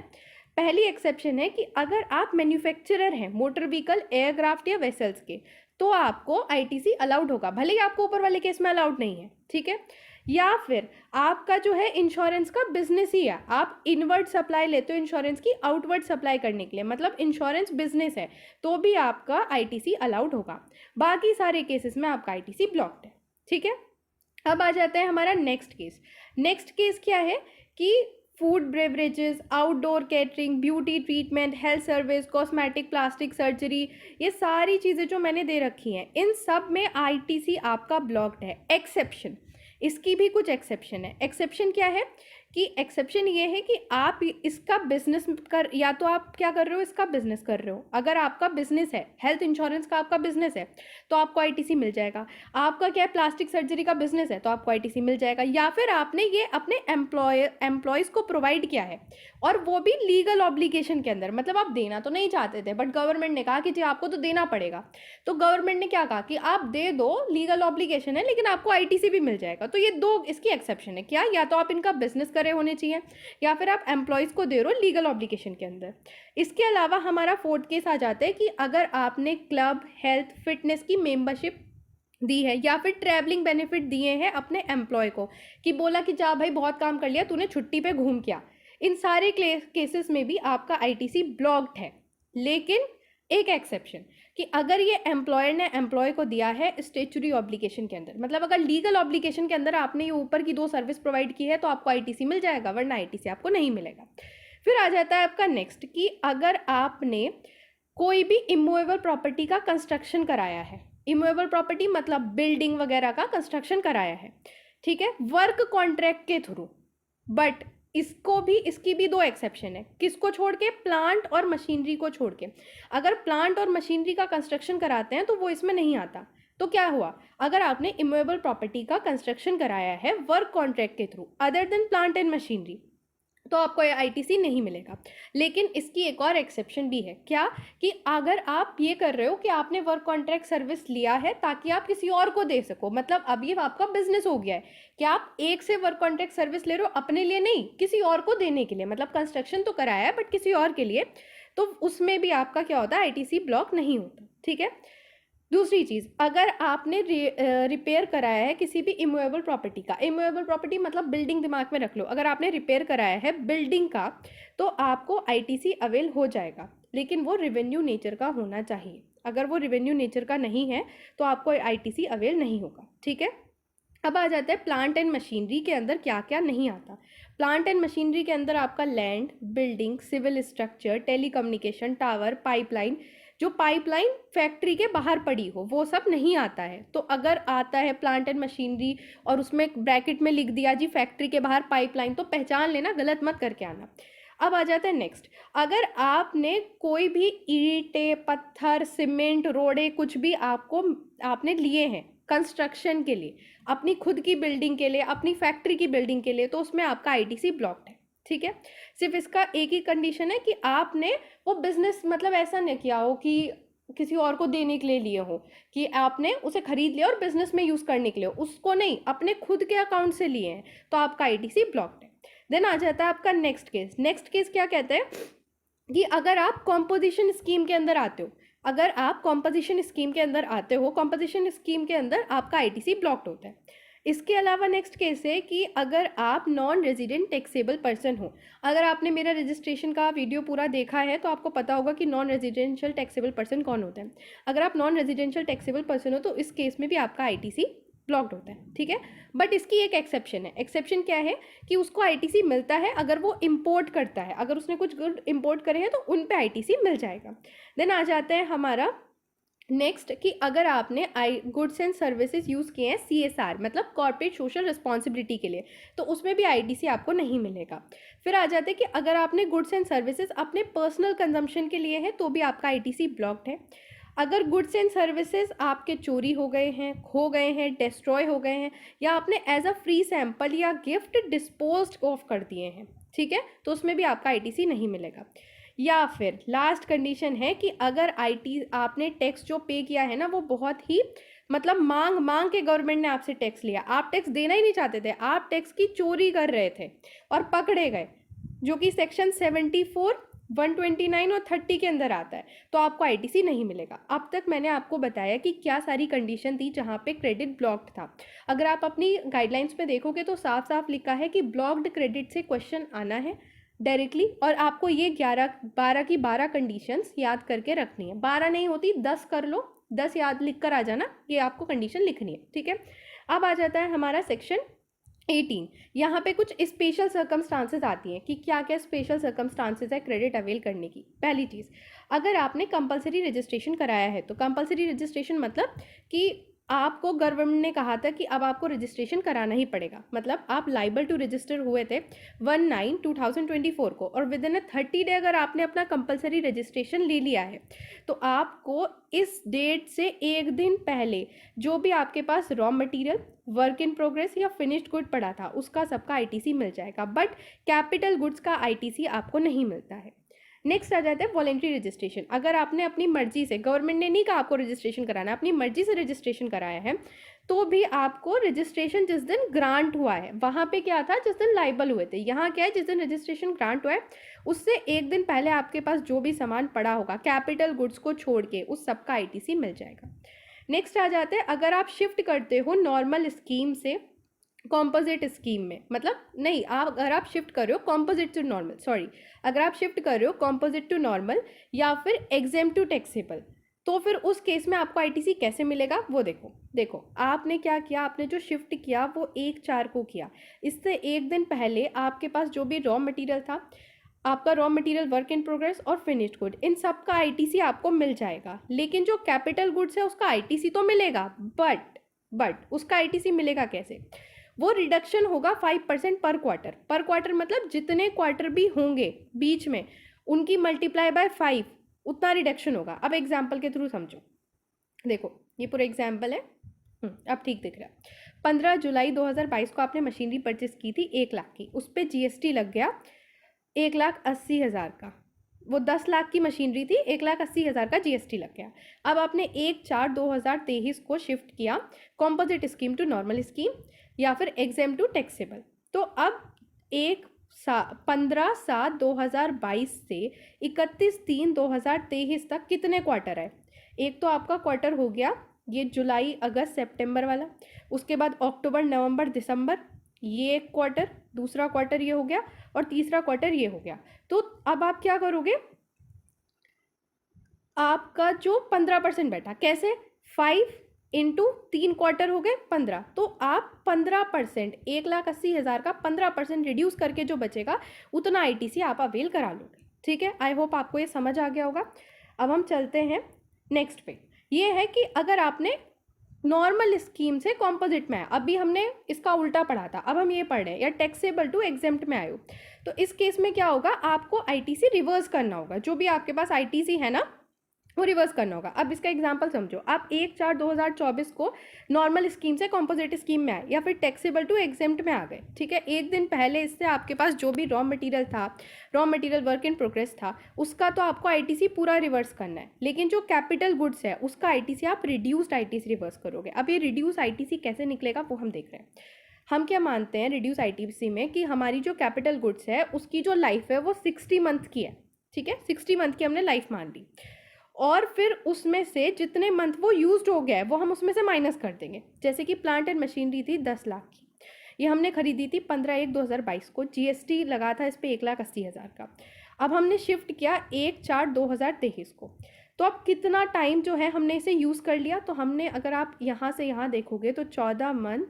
पहली एक्सेप्शन है कि अगर आप मैन्युफैक्चरर हैं मोटर व्हीकल, एयरक्राफ्ट या वेसल्स के, तो आपको आईटीसी अलाउड होगा, भले ही आपको ऊपर वाले केस में अलाउड नहीं है। ठीक है, या फिर आपका जो है इंश्योरेंस का बिजनेस ही है, आप इनवर्ड सप्लाई लेते हो इंश्योरेंस की आउटवर्ड सप्लाई करने के लिए, मतलब इंश्योरेंस बिजनेस है, तो भी आपका आईटीसी अलाउड होगा। बाकी सारे केसेस में आपका आईटीसी ब्लॉक्ड है। ठीक है, अब आ जाता है हमारा नेक्स्ट केस। नेक्स्ट केस क्या है कि food beverages, outdoor catering, beauty treatment, health service, cosmetic, plastic surgery, ये सारी चीज़ें जो मैंने दे रखी हैं, इन सब में आईटीसी आपका ब्लॉक्ड है। एक्सेप्शन, इसकी भी कुछ एक्सेप्शन है। एक्सेप्शन क्या है कि एक्सेप्शन ये है कि आप इसका बिजनेस कर, या तो आप क्या कर रहे हो, इसका बिजनेस कर रहे हो। अगर आपका बिजनेस है, हेल्थ इंश्योरेंस का आपका बिजनेस है, तो आपको आईटीसी मिल जाएगा। आपका क्या है, प्लास्टिक सर्जरी का बिजनेस है, तो आपको आईटीसी मिल जाएगा। या फिर आपने ये अपने एम्प्लॉयज़ को प्रोवाइड किया है, और वो भी लीगल ऑब्लिगेशन के अंदर, मतलब आप देना तो नहीं चाहते थे बट गवर्नमेंट ने कहा कि जी आपको तो देना पड़ेगा, तो गवर्नमेंट ने क्या कहा कि आप दे दो, लीगल ऑब्लिगेशन है लेकिन आपको आईटीसी भी मिल जाएगा। तो ये दो इसकी एक्सेप्शन है। क्या, या तो आप इनका बिजनेस करे होने चाहिए, या फिर आप एम्प्लॉयज़ को दे रहे हो लीगल ऑब्लिगेशन के अंदर। इसके अलावा हमारा फोर्थ केस आ जाता है कि अगर आपने क्लब, हेल्थ, फिटनेस की मेंबरशिप दी है, या फिर ट्रैवलिंग बेनिफिट दिए हैं अपने एम्प्लॉय को, कि बोला कि जा भाई बहुत काम कर लिया तूने, छुट्टी पे घूम किया, इन सारे केसेस में भी आपका आईटीसी ब्लॉक्ड है। लेकिन एक एक्सेप्शन, कि अगर ये एम्प्लॉयर ने एम्प्लॉय को दिया है स्टेचुरी ऑब्लिगेशन के अंदर, मतलब अगर लीगल ऑब्लिगेशन के अंदर आपने ये ऊपर की 2 सर्विस प्रोवाइड की है, तो आपको आईटीसी मिल जाएगा, वरना आईटीसी आपको नहीं मिलेगा। फिर आ जाता है आपका नेक्स्ट, कि अगर आपने कोई भी इमूवेबल प्रॉपर्टी का कंस्ट्रक्शन कराया है, इमूवेबल प्रॉपर्टी मतलब बिल्डिंग वगैरह का कंस्ट्रक्शन कराया है, ठीक है, वर्क कॉन्ट्रैक्ट के थ्रू। बट इसकी भी 2 एक्सेप्शन है। किसको छोड़ के? प्लांट और मशीनरी को छोड़ के। अगर प्लांट और मशीनरी का कंस्ट्रक्शन कराते हैं तो वो इसमें नहीं आता। तो क्या हुआ, अगर आपने इमूवेबल प्रॉपर्टी का कंस्ट्रक्शन कराया है वर्क कॉन्ट्रैक्ट के through other than plant and machinery, तो आपको आईटीसी नहीं मिलेगा। लेकिन इसकी एक और एक्सेप्शन भी है, क्या कि अगर आप ये कर रहे हो कि आपने वर्क कॉन्ट्रैक्ट सर्विस लिया है ताकि आप किसी और को दे सको, मतलब अब ये आपका बिजनेस हो गया है कि आप एक से वर्क कॉन्ट्रैक्ट सर्विस ले रहे हो, अपने लिए नहीं किसी और को देने के लिए, मतलब कंस्ट्रक्शन तो कराया है बट किसी और के लिए, तो उसमें भी आपका क्या होता है, आईटीसी ब्लॉक नहीं होता। ठीक है। दूसरी चीज़, अगर आपने रिपेयर कराया है किसी भी इमूवेबल प्रॉपर्टी का, इमूवेबल प्रॉपर्टी मतलब बिल्डिंग, दिमाग में रख लो, अगर आपने रिपेयर कराया है बिल्डिंग का तो आपको आईटीसी अवेल हो जाएगा, लेकिन वो रेवेन्यू नेचर का होना चाहिए। अगर वो रेवेन्यू नेचर का नहीं है तो आपको आईटीसी अवेल नहीं होगा। ठीक है। अब आ जाता है प्लांट एंड मशीनरी के अंदर क्या क्या नहीं आता। प्लांट एंड मशीनरी के अंदर आपका land, building, civil structure, telecommunication tower, pipeline, जो पाइपलाइन फैक्ट्री के बाहर पड़ी हो वो सब नहीं आता है। तो अगर आता है प्लांट एंड मशीनरी और उसमें ब्रैकेट में लिख दिया जी फैक्ट्री के बाहर पाइपलाइन, तो पहचान लेना, गलत मत करके आना। अब आ जाता है नेक्स्ट, अगर आपने कोई भी ईंटें, पत्थर, सीमेंट, रोड़े, कुछ भी आपने लिए हैं कंस्ट्रक्शन के लिए, अपनी खुद की बिल्डिंग के लिए, अपनी फैक्ट्री की बिल्डिंग के लिए, तो उसमें आपका आईटीसी ब्लॉक्ड है। ठीक है। सिर्फ इसका एक ही कंडीशन है कि आपने वो बिजनेस मतलब ऐसा नहीं किया हो कि किसी और को देने के लिए लिए हो, कि आपने उसे खरीद लिया और बिजनेस में यूज करने के लिए, उसको नहीं, अपने खुद के अकाउंट से लिए हैं, तो आपका आईटीसी ब्लॉक्ड है। देन आ जाता है आपका नेक्स्ट केस। नेक्स्ट केस क्या कहते हैं कि अगर आप कॉम्पोजिशन स्कीम के अंदर आते हो, अगर आप कॉम्पोजिशन स्कीम के अंदर आते हो, कॉम्पोजिशन स्कीम के अंदर आपका आईटीसी ब्लॉक्ड होता है। इसके अलावा नेक्स्ट केस है कि अगर आप नॉन रेजिडेंट टैक्सेबल पर्सन हो, अगर आपने मेरा रजिस्ट्रेशन का वीडियो पूरा देखा है तो आपको पता होगा कि नॉन रेजिडेंशियल टैक्सेबल पर्सन कौन होता है। अगर आप नॉन रेजिडेंशियल टैक्सेबल पर्सन हो तो इस केस में भी आपका आईटीसी ब्लॉक्ड होता है। ठीक है। बट इसकी एक एक्सेप्शन है। एक्सेप्शन क्या है कि उसको आईटीसी मिलता है अगर वो इंपोर्ट करता है, अगर उसने कुछ गुड इंपोर्ट करे हैं तो उन पे आईटीसी मिल जाएगा। देन आ जाता है हमारा नेक्स्ट कि अगर आपने गुड्स एंड सर्विसेज यूज़ किए हैं सीएसआर मतलब कॉर्पोरेट सोशल रिस्पॉन्सिबिलिटी के लिए, तो उसमें भी आईटीसी आपको नहीं मिलेगा। फिर आ जाते हैं कि अगर आपने गुड्स एंड सर्विसेज अपने पर्सनल कंजम्पशन के लिए है तो भी आपका आईटीसी ब्लॉक्ड है। अगर गुड्स एंड सर्विसेज आपके चोरी हो गए हैं, खो गए हैं, डिस्ट्रॉय हो गए हैं, या आपने एज अ फ्री सैंपल या गिफ्ट डिस्पोज ऑफ कर दिए हैं, ठीक है, तो उसमें भी आपका आईटीसी नहीं मिलेगा। या फिर लास्ट कंडीशन है कि अगर आपने टैक्स जो पे किया है ना वो बहुत ही मतलब मांग मांग के गवर्नमेंट ने आपसे टैक्स लिया, आप टैक्स देना ही नहीं चाहते थे, आप टैक्स की चोरी कर रहे थे और पकड़े गए, जो कि सेक्शन 74, 129 और 30 के अंदर आता है, तो आपको आईटीसी नहीं मिलेगा। अब तक मैंने आपको बताया कि क्या सारी कंडीशन थी जहाँ पे क्रेडिट ब्लॉक्ड था। अगर आप अपनी गाइडलाइंस में देखोगे तो साफ साफ लिखा है कि ब्लॉक्ड क्रेडिट से क्वेश्चन आना है डायरेक्टली, और आपको ये 12 की 12 कंडीशंस याद करके रखनी है। 12 नहीं होती 10 कर लो, 10 याद लिख कर आ जाना, ये आपको कंडीशन लिखनी है। ठीक है। अब आ जाता है हमारा सेक्शन 18। यहाँ पे कुछ स्पेशल सर्कमस्टांसेस आती हैं कि क्या क्या स्पेशल सर्कमस्टांसेस है क्रेडिट अवेल करने की। पहली चीज़, अगर आपने कंपलसरी रजिस्ट्रेशन कराया है, तो कंपलसरी रजिस्ट्रेशन मतलब कि आपको गवर्नमेंट ने कहा था कि अब आपको रजिस्ट्रेशन कराना ही पड़ेगा, मतलब आप लाइबल टू रजिस्टर हुए थे 1/9/2024 को, और विद इन 30 डे अगर आपने अपना कंपलसरी रजिस्ट्रेशन ले लिया है तो आपको इस डेट से एक दिन पहले जो भी आपके पास raw material, work in progress या फिनिश्ड गुड पड़ा था उसका सबका आईटीसी मिल जाएगा, बट कैपिटल गुड्स का आईटीसी आपको नहीं मिलता है। नेक्स्ट आ जाता है वॉलेंट्री रजिस्ट्रेशन। अगर आपने अपनी मर्जी से, गवर्नमेंट ने नहीं कहा आपको रजिस्ट्रेशन कराना है, अपनी मर्जी से रजिस्ट्रेशन कराया है, तो भी आपको रजिस्ट्रेशन जिस दिन ग्रांट हुआ है, वहाँ पे क्या था, जिस दिन लाइबल हुए थे, यहाँ क्या है, जिस दिन रजिस्ट्रेशन ग्रांट हुआ है उससे एक दिन पहले आपके पास जो भी सामान पड़ा होगा कैपिटल गुड्स को छोड़ के, उस सब का आईटीसी मिल जाएगा। नेक्स्ट आ जाते हैं, अगर आप शिफ्ट करते हो नॉर्मल स्कीम से कॉम्पोजिट स्कीम में, मतलब नहीं, आप अगर आप शिफ्ट कर रहे हो कॉम्पोजिट टू नॉर्मल, सॉरी, अगर आप शिफ्ट कर रहे हो कॉम्पोजिट टू नॉर्मल या फिर एग्जेम्प्ट टू टैक्सेबल, तो फिर उस केस में आपको आईटीसी कैसे मिलेगा वो देखो आपने क्या किया, आपने जो शिफ्ट किया वो 1/4 को किया, इससे एक दिन पहले आपके पास जो भी रॉ मटेरियल था, आपका raw material, work in progress और फिनिश्ड गुड, इन सब का आईटीसी आपको मिल जाएगा। लेकिन जो कैपिटल गुड्स है उसका आईटीसी तो मिलेगा, बट उसका आईटीसी मिलेगा कैसे, वो रिडक्शन होगा 5% पर क्वार्टर मतलब जितने क्वार्टर भी होंगे बीच में उनकी मल्टीप्लाई बाय 5 उतना रिडक्शन होगा। अब एग्जाम्पल के थ्रू समझो, देखो ये पूरा एग्जाम्पल है, अब ठीक दिख रहा है। 15 जुलाई 2022 को आपने मशीनरी परचेस की थी 1 लाख की, उस पर जीएसटी लग गया 1,80,000 का, वो 10 लाख की मशीनरी थी, 1,80,000 का जीएसटी लग गया। अब आपने 1/4/2023 को शिफ्ट किया composite scheme to normal scheme या फिर एग्जेम टू टैक्सेबल। तो अब 15/7/2022 से 31/3/2023 तक कितने क्वार्टर है? एक तो आपका क्वार्टर हो गया ये जुलाई अगस्त सितंबर वाला, उसके बाद अक्टूबर नवंबर दिसंबर, ये एक क्वार्टर, दूसरा क्वार्टर ये हो गया और तीसरा क्वार्टर ये हो गया। तो अब आप क्या करोगे, आपका जो 15% बैठा, कैसे? 5 इंटू 3 क्वार्टर हो गए 15, तो आप 15%, 1,80,000 का 15% रिड्यूस करके जो बचेगा उतना आईटीसी आप अवेल करा लोगे। ठीक है, आई होप आपको ये समझ आ गया होगा। अब हम चलते हैं नेक्स्ट पे। ये है कि अगर आपने नॉर्मल स्कीम से कॉम्पोजिट में आया, अभी हमने इसका उल्टा पढ़ा था, अब हम ये पढ़ रहे हैं, या टैक्सेबल टू एग्जेम्प्ट में आए हो, तो इस केस में क्या होगा, आपको आईटीसी रिवर्स करना होगा। जो भी आपके पास आईटीसी है ना, वो रिवर्स करना होगा। अब इसका एग्जांपल समझो, आप 1/4/2024 को नॉर्मल स्कीम से कॉम्पोजिट स्कीम में आए या फिर टैक्सेबल टू एग्जेम्प्ट में आ गए। ठीक है, एक दिन पहले इससे आपके पास जो भी रॉ मटेरियल था, raw material work in progress था, उसका तो आपको आईटीसी पूरा रिवर्स करना है, लेकिन जो कैपिटल गुड्स है उसका आईटीसी आप रिड्यूस्ड आईटीसी रिवर्स करोगे। अब ये रिड्यूस आईटीसी कैसे निकलेगा वो हम देख रहे हैं। हम क्या मानते हैं रिड्यूस आईटीसी में कि हमारी जो कैपिटल गुड्स है उसकी जो लाइफ है वो 60 मंथ की है। ठीक है, 60 मंथ की हमने लाइफ मान ली, और फिर उसमें से जितने मंथ वो यूज्ड हो गया है वो हम उसमें से माइनस कर देंगे। जैसे कि प्लांट एंड मशीनरी थी 10 लाख की, ये हमने खरीदी थी 15/1/2022 को, जीएसटी लगा था इस पर 1,80,000 का। अब हमने शिफ्ट किया 1/4/2023 को, तो अब कितना टाइम जो है हमने इसे यूज़ कर लिया, तो हमने, अगर आप यहाँ से यहाँ देखोगे तो 14 मंथ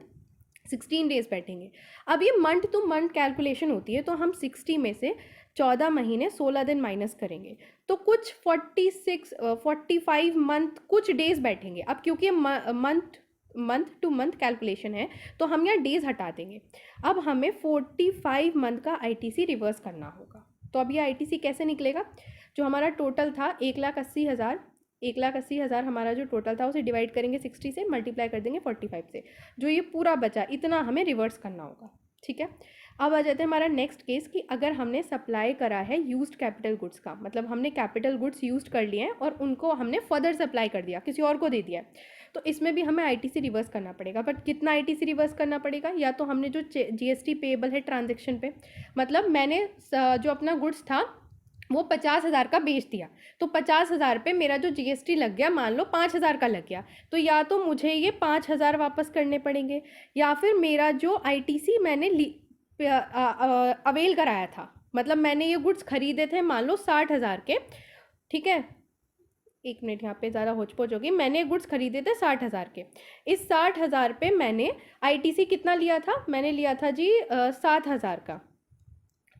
16 डेज बैठेंगे। अब ये मंथ टू मंथ कैलकुलेशन होती है, तो हम 60 में से 14 महीने 16 दिन माइनस करेंगे, तो कुछ 45 मंथ कुछ डेज बैठेंगे। अब क्योंकि मंथ टू मंथ कैलकुलेशन है तो हम यहाँ डेज हटा देंगे। अब हमें 45 मंथ का आईटीसी रिवर्स करना होगा। तो अब ये आईटीसी कैसे निकलेगा, जो हमारा टोटल था 1,80,000, 1,80,000 हमारा जो टोटल था उसे डिवाइड करेंगे 60 से, मल्टीप्लाई कर देंगे 45 से, जो ये पूरा बचा इतना हमें रिवर्स करना होगा। ठीक है, अब आ जाते हैं हमारा नेक्स्ट केस कि अगर हमने सप्लाई करा है यूज्ड कैपिटल गुड्स का, मतलब हमने कैपिटल गुड्स यूज्ड कर लिए हैं और उनको हमने फर्दर सप्लाई कर दिया, किसी और को दे दिया है, तो इसमें भी हमें आईटीसी रिवर्स करना पड़ेगा। बट कितना आईटीसी रिवर्स करना पड़ेगा, या तो हमने जो जीएसटी पेएबल है ट्रांजेक्शन पे, मतलब मैंने जो अपना गुड्स था वो 50,000 का बेच दिया, तो 50,000 पे मेरा जो जीएसटी लग गया, मान लो 5,000 का लग गया, तो या तो मुझे ये 5,000 वापस करने पड़ेंगे, या फिर मेरा जो आईटीसी मैंने अवेल कराया था, मतलब मैंने ये गुड्स खरीदे थे मान लो 60,000 के। ठीक है, एक मिनट, यहाँ पे ज़्यादा होचपोच होगी। मैंने गुड्स खरीदे थे 60,000 के, इस 60,000 पे मैंने आईटीसी कितना लिया था, मैंने लिया था जी 7,000 का।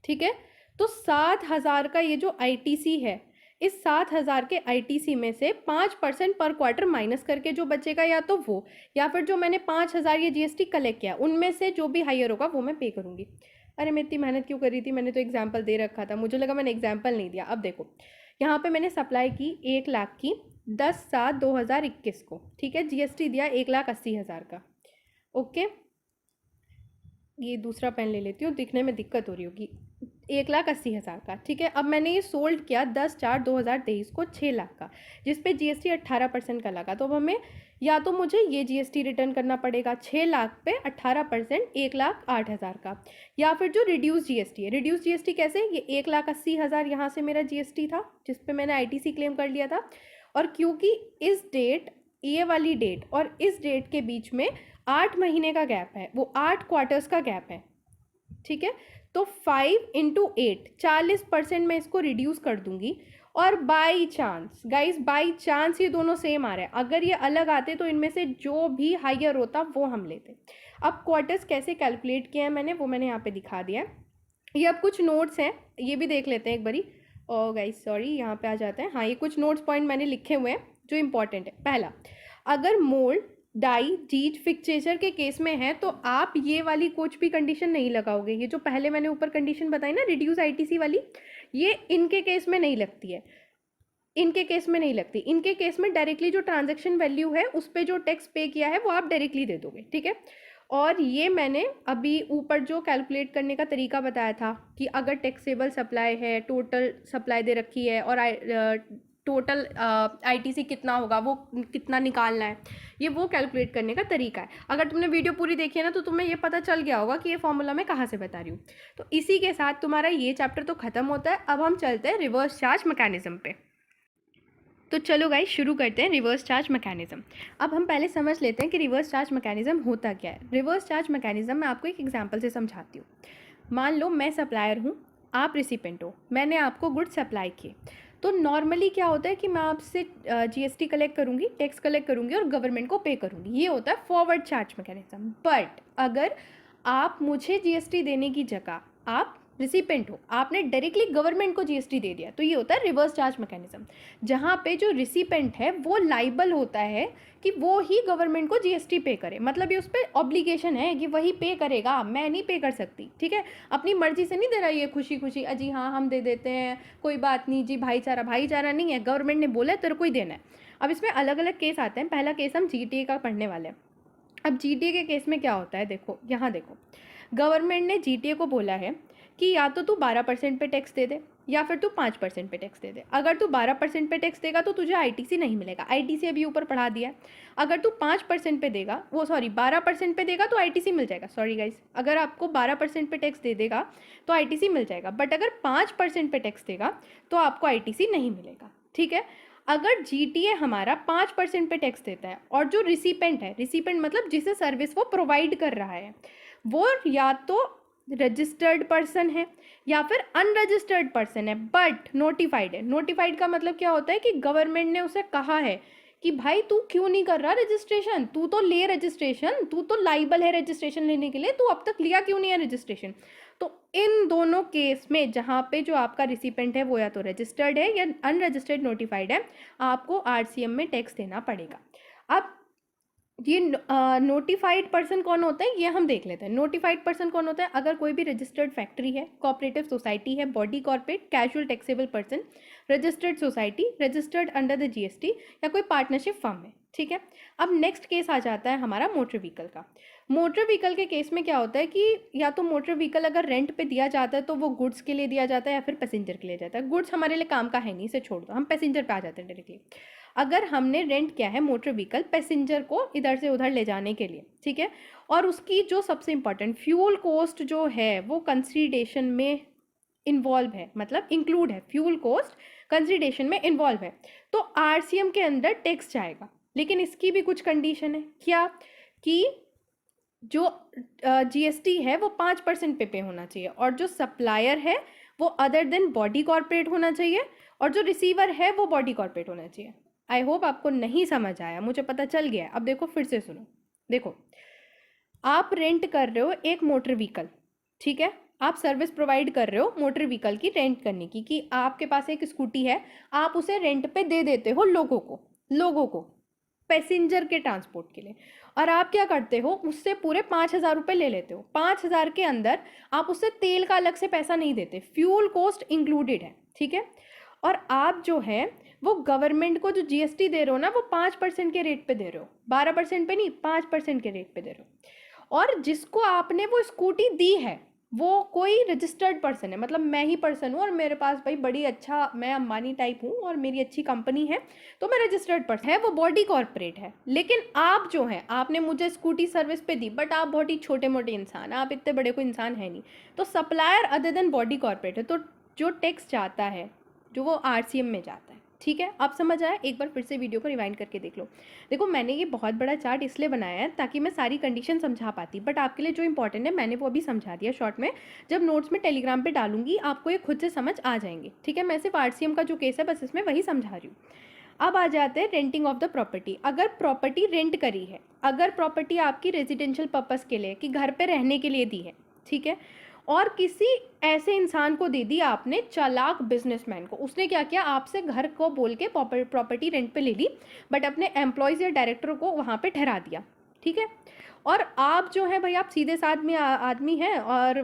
ठीक है, तो 7,000 का ये जो आईटीसी है, इस 7,000 के आईटीसी में से 5% पर क्वार्टर माइनस करके जो बचेगा, या तो वो, या फिर जो मैंने 5,000 ये जीएसटी कलेक्ट किया उनमें से जो भी हायर होगा वो मैं पे करूँगी। अरे मैं इतनी मेहनत क्यों कर रही थी, मैंने तो एग्जाम्पल दे रखा था, मुझे लगा मैंने एग्जाम्पल नहीं दिया। अब देखो, यहाँ पे मैंने सप्लाई की 1 लाख की 10/7/2021 को। ठीक है, जीएसटी दिया 1,80,000 का। ओके, ये दूसरा पेन ले लेती हूँ, दिखने में दिक्कत हो रही होगी। 1,80,000 का। ठीक है, अब मैंने ये सोल्ड किया 10/4/2023 को 6 लाख का, जिस पे जीएसटी 18% का लगा। तो अब हमें, या तो मुझे ये जीएसटी रिटर्न करना पड़ेगा 6 लाख पे 18% 1,08,000 का, या फिर जो रिड्यूस जीएसटी है। रिड्यूस जीएसटी कैसे, ये 1,80,000 यहाँ से मेरा जीएसटी था जिस पे मैंने आईटीसी क्लेम कर लिया था, और क्योंकि इस डेट, ये वाली डेट और इस डेट के बीच में 8 महीने का गैप है, वो 8 क्वार्टर्स का गैप है। ठीक है, तो 5 इंटू 8, 40% मैं इसको रिड्यूस कर दूंगी। और by chance guys, by chance ये दोनों सेम आ रहे हैं, अगर ये अलग आते तो इनमें से जो भी हायर होता वो हम लेते। अब क्वार्टर्स कैसे कैलकुलेट किया है मैंने, वो मैंने यहाँ पे दिखा दिया है। ये अब कुछ नोट्स हैं, ये भी देख लेते हैं एक बारी। और गाइस सॉरी, यहाँ पे आ जाते हैं। हाँ, ये कुछ नोट्स पॉइंट मैंने लिखे हुए हैं जो इंपॉर्टेंट है। पहला, अगर मोल्ड, डाई, जीज, फिक्सेचर के केस में है तो आप ये वाली कुछ भी कंडीशन नहीं लगाओगे। ये जो पहले मैंने ऊपर कंडीशन बताई ना रिड्यूस आईटीसी वाली, ये इनके केस में नहीं लगती है, इनके केस में नहीं लगती। इनके केस में डायरेक्टली जो ट्रांजैक्शन वैल्यू है उस पर जो टैक्स पे किया है वो आप डायरेक्टली दे दोगे। ठीक है, और ये मैंने अभी ऊपर जो कैलकुलेट करने का तरीका बताया था कि अगर टैक्सेबल सप्लाई है, टोटल सप्लाई दे रखी है और टोटल आईटीसी कितना होगा, वो कितना निकालना है, ये वो कैलकुलेट करने का तरीका है। अगर तुमने वीडियो पूरी देखी है ना तो तुम्हें ये पता चल गया होगा कि ये फॉर्मूला मैं कहाँ से बता रही हूँ। तो इसी के साथ तुम्हारा ये चैप्टर तो ख़त्म होता है। अब हम चलते हैं रिवर्स चार्ज मैकेनिज्म पे। तो चलो गाइस शुरू करते हैं रिवर्स चार्ज मैकेनिज्म। अब हम पहले समझ लेते हैं कि रिवर्स चार्ज मैकेनिज्म होता क्या है। रिवर्स चार्ज मैकेनिज्म मैं आपको एक एग्जांपल से समझाती हूँ। मान लो मैं सप्लायर हूँ, आप रिसिपेंट हो, मैंने आपको गुड सप्लाई किए। तो नॉर्मली क्या होता है कि मैं आपसे जीएसटी कलेक्ट करूँगी, टैक्स कलेक्ट करूँगी और गवर्नमेंट को पे करूँगी। ये होता है फॉरवर्ड चार्ज मैकेनिज्म। बट अगर आप मुझे जीएसटी देने की जगह आप रिसिपेंट हो, आपने डायरेक्टली गवर्नमेंट को जीएसटी दे दिया, तो ये होता है रिवर्स चार्ज मैकेनिज्म, जहाँ पे जो रिसिपेंट है वो लाइबल होता है कि वो ही गवर्नमेंट को जीएसटी पे करे। मतलब ये उस पर ऑब्लिगेशन है कि वही पे करेगा, मैं नहीं पे कर सकती। ठीक है, अपनी मर्जी से नहीं दे रहा ये खुशी खुशी, अजी हाँ हम दे देते हैं, कोई बात नहीं जी, भाईचारा भाईचारा नहीं है, गवर्नमेंट ने बोला है तेरे को ही देना है। अब इसमें अलग अलग केस आते हैं। पहला केस हम जीटीए का पढ़ने वाले हैं। अब जीटीए के केस में क्या होता है, देखो यहाँ देखो, गवर्नमेंट ने जीटीए को बोला है कि या तो तू 12% पे टैक्स दे दे या फिर तू 5% पे टैक्स दे दे। अगर तू 12% पे टैक्स देगा तो तुझे आईटीसी नहीं मिलेगा, आईटीसी अभी ऊपर पढ़ा दिया है। अगर तू 5% पे देगा, वो सॉरी 12% पे देगा तो आईटीसी मिल जाएगा। सॉरी गाइस, अगर आपको 12% पे टैक्स दे देगा तो आईटीसी मिल जाएगा, बट अगर 5% पे टैक्स देगा तो आपको आईटीसी नहीं मिलेगा। ठीक है, अगर जीटीए हमारा 5% पे टैक्स देता है और जो रिसिपेंट है, रिसिपेंट मतलब जिसे सर्विस वो प्रोवाइड कर रहा है, वो या तो रजिस्टर्ड पर्सन है या फिर अनरजिस्टर्ड पर्सन है बट नोटिफाइड है। नोटिफाइड का मतलब क्या होता है कि गवर्नमेंट ने उसे कहा है कि भाई तू क्यों नहीं कर रहा रजिस्ट्रेशन, तू तो ले रजिस्ट्रेशन, तू तो लाइबल है रजिस्ट्रेशन लेने के लिए, तू अब तक लिया क्यों नहीं है रजिस्ट्रेशन। तो इन दोनों केस में जहाँ पे जो आपका रिसिपेंट है वो या तो रजिस्टर्ड है या अनरजिस्टर्ड नोटिफाइड है, आपको आरसीएम में टैक्स देना पड़ेगा। अब ये नोटिफाइड पर्सन कौन होता है ये हम देख लेते हैं। नोटिफाइड पर्सन कौन होता है, अगर कोई भी रजिस्टर्ड फैक्ट्री है, कोऑपरेटिव सोसाइटी है, body corporate, casual taxable person, registered society, registered under the GST या कोई पार्टनरशिप फर्म है। ठीक है, अब नेक्स्ट केस आ जाता है हमारा मोटर व्हीकल का। मोटर व्हीकल के केस में क्या होता है कि या तो मोटर व्हीकल अगर रेंट पे दिया जाता है तो वो गुड्स के लिए दिया जाता है या फिर पैसेंजर के लिए जाता है। गुड्स हमारे लिए काम का है नहीं, इसे छोड़ दो, हम पैसेंजर पे आ जाते हैं डायरेक्टली। अगर हमने रेंट किया है मोटर व्हीकल पैसेंजर को इधर से उधर ले जाने के लिए, ठीक है, और उसकी जो सबसे इंपॉर्टेंट फ्यूल कॉस्ट जो है वो कंसिडरेशन में इन्वॉल्व है, मतलब इंक्लूड है, फ्यूल कॉस्ट कंसिडरेशन में इन्वॉल्व है, तो आरसीएम के अंदर टैक्स जाएगा। लेकिन इसकी भी कुछ कंडीशन है, क्या कि जो जीएसटी है वो 5% पे होना चाहिए और जो सप्लायर है वो अदर देन बॉडी कॉर्पोरेट होना चाहिए और जो रिसीवर है वो बॉडी कॉर्पोरेट होना चाहिए। आई होप आपको नहीं समझ आया, मुझे पता चल गया। अब देखो फिर से सुनो, देखो आप रेंट कर रहे हो एक मोटर व्हीकल, ठीक है, आप सर्विस प्रोवाइड कर रहे हो मोटर व्हीकल की रेंट करने की, कि आपके पास एक स्कूटी है, आप उसे रेंट पे दे देते हो लोगों को पैसेंजर के ट्रांसपोर्ट के लिए, और आप क्या करते हो उससे पूरे 5,000 रुपये ले लेते हो। 5,000 के अंदर आप उससे तेल का अलग से पैसा नहीं देते, फ्यूल कॉस्ट इंक्लूडेड है। ठीक है, और आप जो है वो गवर्नमेंट को जो जीएसटी दे रहे हो ना वो 5% के रेट पे दे रहे हो, 12% पे नहीं, 5% के रेट पे दे रहे हो। और जिसको आपने वो स्कूटी दी है वो कोई रजिस्टर्ड पर्सन है, मतलब मैं ही पर्सन हूँ और मेरे पास भाई बड़ी अच्छा, मैं अंबानी टाइप हूँ और मेरी अच्छी कंपनी है तो मैं रजिस्टर्ड पर्सन है, वो बॉडी कॉर्पोरेट है। लेकिन आप जो हैं आपने मुझे स्कूटी सर्विस पे दी, बट आप बहुत ही छोटे मोटे इंसान, आप इतने बड़े कोई इंसान है नहीं, तो supplier other than body corporate है, तो जो टैक्स जाता है जो वो आरसीएम में जाता है। ठीक है, आप समझ आया, एक बार फिर से वीडियो को रिवाइंड करके देख लो। देखो मैंने ये बहुत बड़ा चार्ट इसलिए बनाया है ताकि मैं सारी कंडीशन समझा पाती, बट आपके लिए जो इंपॉर्टेंट है मैंने वो अभी समझा दिया शॉर्ट में। जब नोट्स में टेलीग्राम पे डालूंगी आपको ये खुद से समझ आ जाएंगे। ठीक है, मैं सिर्फ आरसीएम का जो केस है बस इसमें वही समझा रही हूँ। अब आ जाते हैं रेंटिंग ऑफ द प्रॉपर्टी। अगर प्रॉपर्टी रेंट करी है, अगर प्रॉपर्टी आपकी रेजिडेंशियल पर्पज़ के लिए कि घर पे रहने के लिए दी है, ठीक है, और किसी ऐसे इंसान को दे दी आपने, चालाक बिजनेसमैन को, उसने क्या किया आपसे घर को बोल के प्रॉपर्टी रेंट पे ले ली, बट अपने एम्प्लॉयज़ या डायरेक्टर को वहाँ पे ठहरा दिया। ठीक है, और आप जो है भाई आप सीधे साधे आदमी हैं और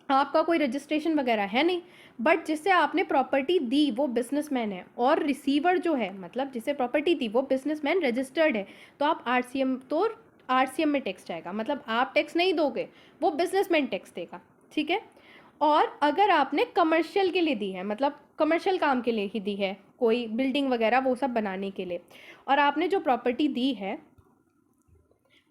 आपका कोई रजिस्ट्रेशन वगैरह है नहीं, बट जिससे आपने प्रॉपर्टी दी वो बिजनेसमैन है और रिसीवर जो है मतलब जिसे प्रॉपर्टी दी वो बिजनेसमैन रजिस्टर्ड है, तो आप आरसीएम, तो आरसीएम में टैक्स जाएगा, मतलब आप टैक्स नहीं दोगे, वो बिजनेसमैन टैक्स देगा, ठीक है। और अगर आपने कमर्शियल के लिए दी है, मतलब कमर्शियल काम के लिए ही दी है, कोई बिल्डिंग वगैरह वो सब बनाने के लिए, और आपने जो प्रॉपर्टी दी है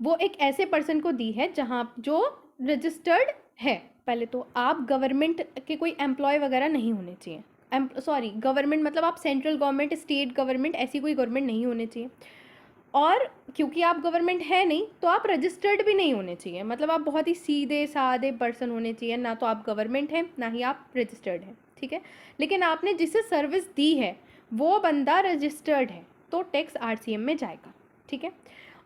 वो एक ऐसे पर्सन को दी है जहाँ जो रजिस्टर्ड है। पहले तो आप गवर्नमेंट के कोई एम्प्लॉय वगैरह नहीं होने चाहिए, सॉरी गवर्नमेंट मतलब आप सेंट्रल गवर्नमेंट, स्टेट गवर्नमेंट, ऐसी कोई गवर्नमेंट नहीं होने चाहिए। और क्योंकि आप गवर्नमेंट है नहीं तो आप रजिस्टर्ड भी नहीं होने चाहिए, मतलब आप बहुत ही सीधे साधे पर्सन होने चाहिए, ना तो आप गवर्नमेंट हैं ना ही आप रजिस्टर्ड हैं, ठीक है। लेकिन आपने जिसे सर्विस दी है वो बंदा रजिस्टर्ड है तो टैक्स आरसीएम में जाएगा, ठीक है।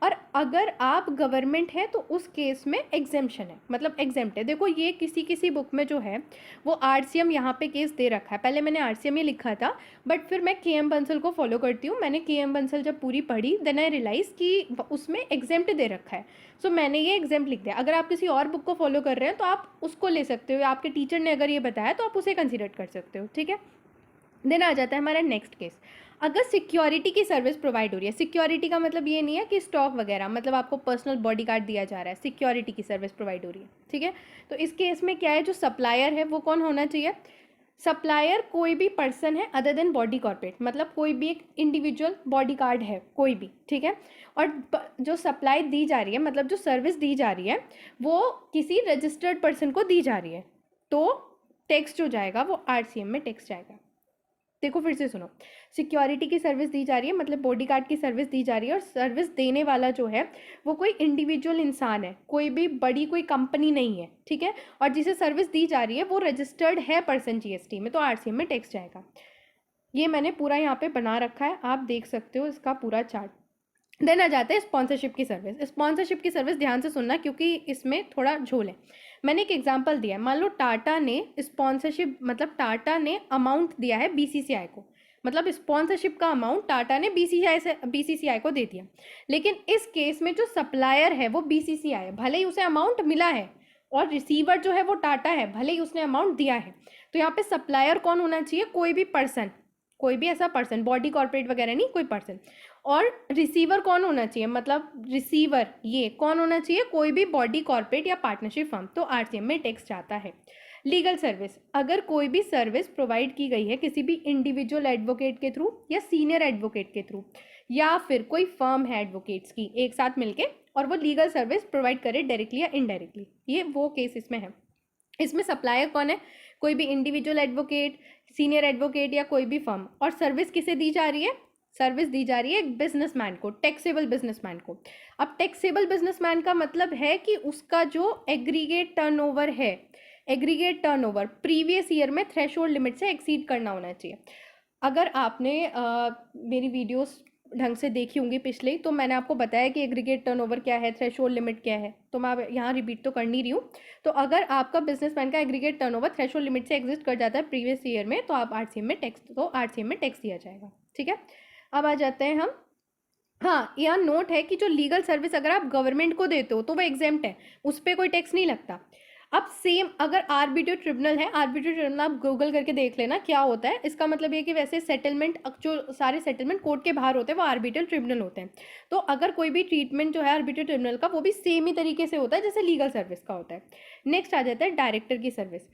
और अगर आप गवर्नमेंट है तो उस केस में एग्जेम्पशन है, मतलब एग्जेम्प्ट है। देखो ये किसी किसी बुक में जो है वो आरसीएम यहाँ पे केस दे रखा है, पहले मैंने आरसीएम ही लिखा था, बट फिर मैं केएम बंसल को फॉलो करती हूँ। मैंने केएम बंसल जब पूरी पढ़ी देन आई रियलाइज़ कि उसमें एग्जेम्प्ट दे रखा है, सो मैंने ये एग्जेम्प्ट लिख दिया। अगर आप किसी और बुक को फॉलो कर रहे हैं तो आप उसको ले सकते हो, आपके टीचर ने अगर ये बताया तो आप उसे कंसिडर कर सकते हो, ठीक है। देन आ जाता है हमारा नेक्स्ट केस, अगर सिक्योरिटी की सर्विस प्रोवाइड हो रही है। सिक्योरिटी का मतलब ये नहीं है कि स्टॉक वगैरह, मतलब आपको पर्सनल बॉडीगार्ड दिया जा रहा है, सिक्योरिटी की सर्विस प्रोवाइड हो रही है, ठीक है। तो इस केस में क्या है, जो सप्लायर है वो कौन होना चाहिए? सप्लायर कोई भी पर्सन है अदर देन बॉडी कॉर्पोरेट, मतलब कोई भी एक इंडिविजुअल बॉडीगार्ड है कोई भी, ठीक है। और जो सप्लाई दी जा रही है, मतलब जो सर्विस दी जा रही है वो किसी रजिस्टर्ड पर्सन को दी जा रही है, तो टैक्स जो जाएगा वो आरसीएम में टैक्स जाएगा। देखो फिर से सुनो, सिक्योरिटी की सर्विस दी जा रही है, मतलब बॉडीगार्ड की सर्विस दी जा रही है, और सर्विस देने वाला जो है वो कोई इंडिविजुअल इंसान है, कोई भी बड़ी कोई कंपनी नहीं है, ठीक है। और जिसे सर्विस दी जा रही है वो रजिस्टर्ड है पर्सन जीएसटी में, तो आरसीएम में टैक्स जाएगा। ये मैंने पूरा यहाँ पे बना रखा है, आप देख सकते हो इसका पूरा चार्ट। देन आ जाता है स्पॉन्सरशिप की सर्विस। स्पॉन्सरशिप की सर्विस ध्यान से सुनना क्योंकि इसमें थोड़ा झोल है। मैंने एक एग्जांपल दिया है, मान लो टाटा ने स्पॉन्सरशिप, मतलब टाटा ने अमाउंट दिया है बीसीसीआई को, मतलब स्पॉन्सरशिप का अमाउंट टाटा ने बीसीसीआई को दे दिया। लेकिन इस केस में जो सप्लायर है वो बीसीसीआई है, भले ही उसे अमाउंट मिला है, और रिसीवर जो है वो टाटा है, भले ही उसने अमाउंट दिया है। तो यहाँ पे सप्लायर कौन होना चाहिए? कोई भी पर्सन, कोई भी ऐसा पर्सन, बॉडी कॉर्पोरेट वगैरह नहीं, कोई पर्सन। और रिसीवर कौन होना चाहिए? मतलब रिसीवर ये कौन होना चाहिए? कोई भी बॉडी कॉर्पोरेट या पार्टनरशिप फर्म, तो आरसीएम में टैक्स जाता है। लीगल सर्विस, अगर कोई भी सर्विस प्रोवाइड की गई है किसी भी इंडिविजुअल एडवोकेट के थ्रू या सीनियर एडवोकेट के थ्रू, या फिर कोई फर्म है एडवोकेट्स की एक साथ मिलके, और वो लीगल सर्विस प्रोवाइड करे डायरेक्टली या इनडायरेक्टली, ये वो केस इसमें है। इसमें सप्लायर कौन है? कोई भी इंडिविजुअल एडवोकेट, सीनियर एडवोकेट या कोई भी फर्म। और सर्विस किसे दी जा रही है? सर्विस दी जा रही है एक बिजनेसमैन को, टैक्सेबल बिजनेसमैन को। अब टैक्सेबल बिजनेसमैन का मतलब है कि उसका जो एग्रीगेट टर्नओवर है, एग्रीगेट टर्नओवर प्रीवियस ईयर में थ्रेशोल्ड लिमिट से एक्सीड करना होना चाहिए। अगर आपने मेरी वीडियोस ढंग से देखी होंगी पिछले, तो मैंने आपको बताया कि एग्रीगेट टर्नओवर क्या है, थ्रेशोल्ड लिमिट क्या है, तो मैं यहाँ रिपीट तो कर नहीं रही हूँ। तो अगर आपका बिजनेसमैन का एग्रीगेट टर्नओवर थ्रेशोल्ड लिमिट से एग्जिस्ट कर जाता है प्रीवियस ईयर में, तो आप आरसीएम में टैक्स, तो आरसीएम में टैक्स दिया जाएगा, ठीक है। अब आ जाते हैं हम, हाँ यहाँ नोट है कि जो लीगल सर्विस अगर आप गवर्नमेंट को देते हो तो वो एग्जेम्प्ट है, उस पर कोई टैक्स नहीं लगता। अब सेम अगर आर्बिट्रेट ट्रिब्यूनल है, आर्बिट्रेट ट्रिब्यूनल आप गूगल करके देख लेना क्या होता है। इसका मतलब ये कि वैसे सेटलमेंट, जो सारे सेटलमेंट कोर्ट के बाहर होते हैं वो आर्बिट्रेट ट्रिब्यूनल होते हैं। तो अगर कोई भी ट्रीटमेंट जो है आर्बिट्रेट ट्रिब्यूनल का, वो भी सेम ही तरीके से होता है जैसे लीगल सर्विस का होता है। नेक्स्ट आ जाता है डायरेक्टर की सर्विस।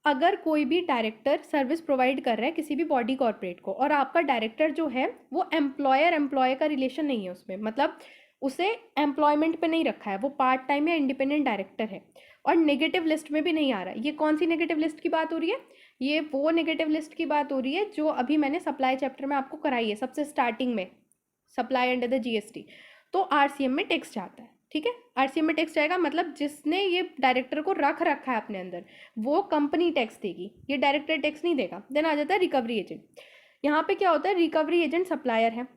अगर कोई भी डायरेक्टर सर्विस प्रोवाइड कर रहा है किसी भी बॉडी कॉर्पोरेट को, और आपका डायरेक्टर जो है वो एम्प्लॉयर एम्प्लॉय का रिलेशन नहीं है उसमें, मतलब उसे एम्प्लॉयमेंट पे नहीं रखा है, वो पार्ट टाइम या इंडिपेंडेंट डायरेक्टर है, और नेगेटिव लिस्ट में भी नहीं आ रहा है। ये कौन सी नेगेटिव लिस्ट की बात हो रही है? ये वो नेगेटिव लिस्ट की बात हो रही है जो अभी मैंने सप्लाई चैप्टर में आपको कराई है, सबसे स्टार्टिंग में, सप्लाई अंडर द जीएसटी। तो आरसीएम में टैक्स जाता है, ठीक है। आरसीएम में टैक्स जाएगा, मतलब जिसने ये डायरेक्टर को रख रखा है अपने अंदर, वो कंपनी टैक्स देगी, ये डायरेक्टर टैक्स नहीं देगा। देन आ जाता है रिकवरी एजेंट। यहाँ पे क्या होता है? रिकवरी एजेंट सप्लायर है,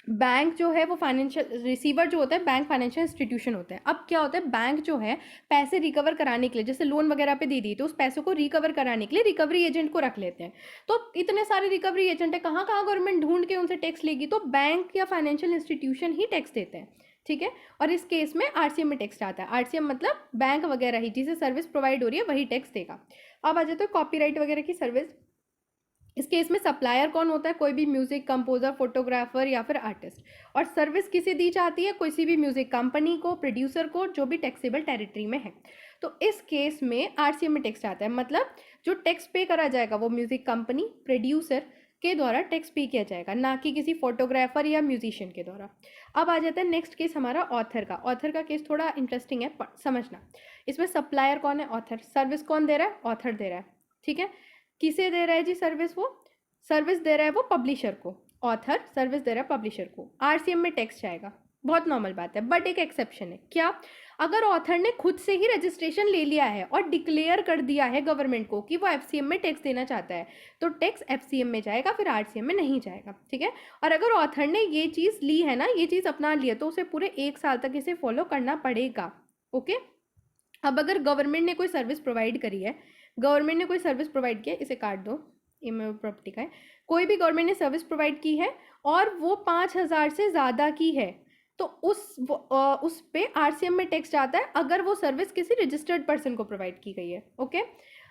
बैंक जो है वो फाइनेंशियल, रिसीवर जो होता है बैंक फाइनेंशियल इंस्टीट्यूशन होता है। अब क्या होता है, बैंक जो है पैसे रिकवर कराने के लिए, जैसे लोन वगैरह पे दे दी तो उस पैसों को रिकवर कराने के लिए रिकवरी एजेंट को रख लेते हैं। तो इतने सारे रिकवरी एजेंट है, कहाँ कहाँ गवर्नमेंट ढूंढ के उनसे टैक्स लेगी? तो बैंक या फाइनेंशियल इंस्टीट्यूशन ही टैक्स देते हैं, ठीक है। और इस केस में आरसीएम में टैक्स आता है। आरसीएम मतलब बैंक वगैरह ही जिसे सर्विस प्रोवाइड हो रही है वही टैक्स देगा। अब आ जाते हैं कॉपीराइट वगैरह की सर्विस। इस केस में सप्लायर कौन होता है? कोई भी म्यूजिक कंपोजर, फोटोग्राफर या फिर आर्टिस्ट। और सर्विस किसे दी जाती है? किसी भी म्यूजिक कंपनी को, प्रोड्यूसर को, जो भी टैक्सेबल टेरिटरी में है। तो इस केस में आरसीएम में टैक्स आता है, मतलब जो टैक्स पे करा जाएगा वो म्यूजिक कंपनी, प्रोड्यूसर के द्वारा टैक्स पे किया जाएगा, ना कि किसी फोटोग्राफर या म्यूजिशियन के द्वारा। अब आ जाता है नेक्स्ट केस हमारा ऑथर का। ऑथर का केस थोड़ा इंटरेस्टिंग है, समझना। इसमें सप्लायर कौन है? ऑथर। सर्विस कौन दे रहा है? ऑथर दे रहा है, ठीक है। किसे दे रहा है जी सर्विस? वो सर्विस दे रहा है वो पब्लिशर को। ऑथर सर्विस दे रहा है पब्लिशर को। आरसीएम में टैक्स जाएगा, बहुत नॉर्मल बात है। बट एक एक्सेप्शन है, क्या? अगर ऑथर ने खुद से ही रजिस्ट्रेशन ले लिया है और डिक्लेयर कर दिया है गवर्नमेंट को कि वो एफसीएम में टैक्स देना चाहता है, तो टैक्स एफसीएम में जाएगा, फिर आरसीएम में नहीं जाएगा, ठीक है। और अगर ऑथर ने ये चीज़ ली है ना, ये चीज़ अपना लिया, तो उसे पूरे 1 साल तक इसे फॉलो करना पड़ेगा, ओके। अब अगर गवर्नमेंट ने कोई सर्विस प्रोवाइड करी है, गवर्नमेंट ने कोई सर्विस प्रोवाइड किया, इसे काट दो, ये मेरे प्रॉपर्टी का है। कोई भी गवर्नमेंट ने सर्विस प्रोवाइड की है और वो 5,000 से ज़्यादा की है, तो उस पे आरसीएम में टैक्स जाता है, अगर वो सर्विस किसी रजिस्टर्ड पर्सन को प्रोवाइड की गई है, ओके।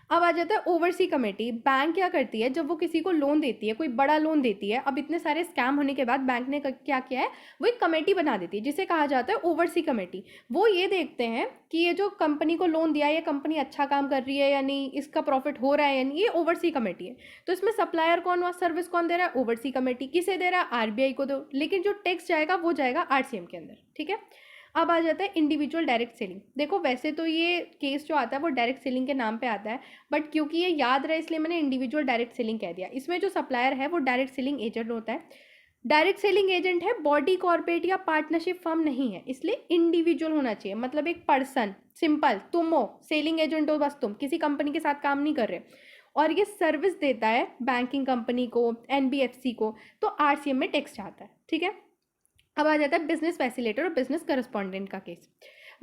अब आ जाता है ओवरसी कमेटी। बैंक क्या करती है? जब वो किसी को लोन देती है, कोई बड़ा लोन देती है, अब इतने सारे स्कैम होने के बाद बैंक ने क्या किया है, वो एक कमेटी बना देती है जिसे कहा जाता है ओवरसी कमेटी। वो ये देखते हैं कि ये जो कंपनी को लोन दिया है, ये कंपनी अच्छा काम कर रही है या नहीं, इसका प्रॉफिट हो रहा है या नहीं, ये ओवरसी कमेटी है। तो इसमें सप्लायर कौन हुआ? सर्विस कौन दे रहा है? Oversee committee. किसे दे रहा है? आरबीआई को दो। लेकिन जो टैक्स जाएगा वो जाएगा आरसीएम के अंदर, ठीक है। अब आ जाता है इंडिविजुअल डायरेक्ट सेलिंग। देखो वैसे तो ये केस जो आता है वो डायरेक्ट सेलिंग के नाम पे आता है, बट क्योंकि ये याद रहा इसलिए मैंने इंडिविजुअल डायरेक्ट सेलिंग कह दिया। इसमें जो सप्लायर है वो डायरेक्ट सेलिंग एजेंट होता है। डायरेक्ट सेलिंग एजेंट है, बॉडी, कॉर्पोरेट या पार्टनरशिप फर्म नहीं है, इसलिए इंडिविजुअल होना चाहिए। मतलब एक पर्सन, सिंपल, तुम हो सेलिंग एजेंट हो, बस तुम किसी कंपनी के साथ काम नहीं कर रहे, और ये सर्विस देता है बैंकिंग कंपनी को, एनबीएफसी को, तो आरसीएम में टैक्स जाता है, ठीक है। अब आ जाता है बिजनेस फैसिलेटर और बिजनेस करस्पॉन्डेंट का केस।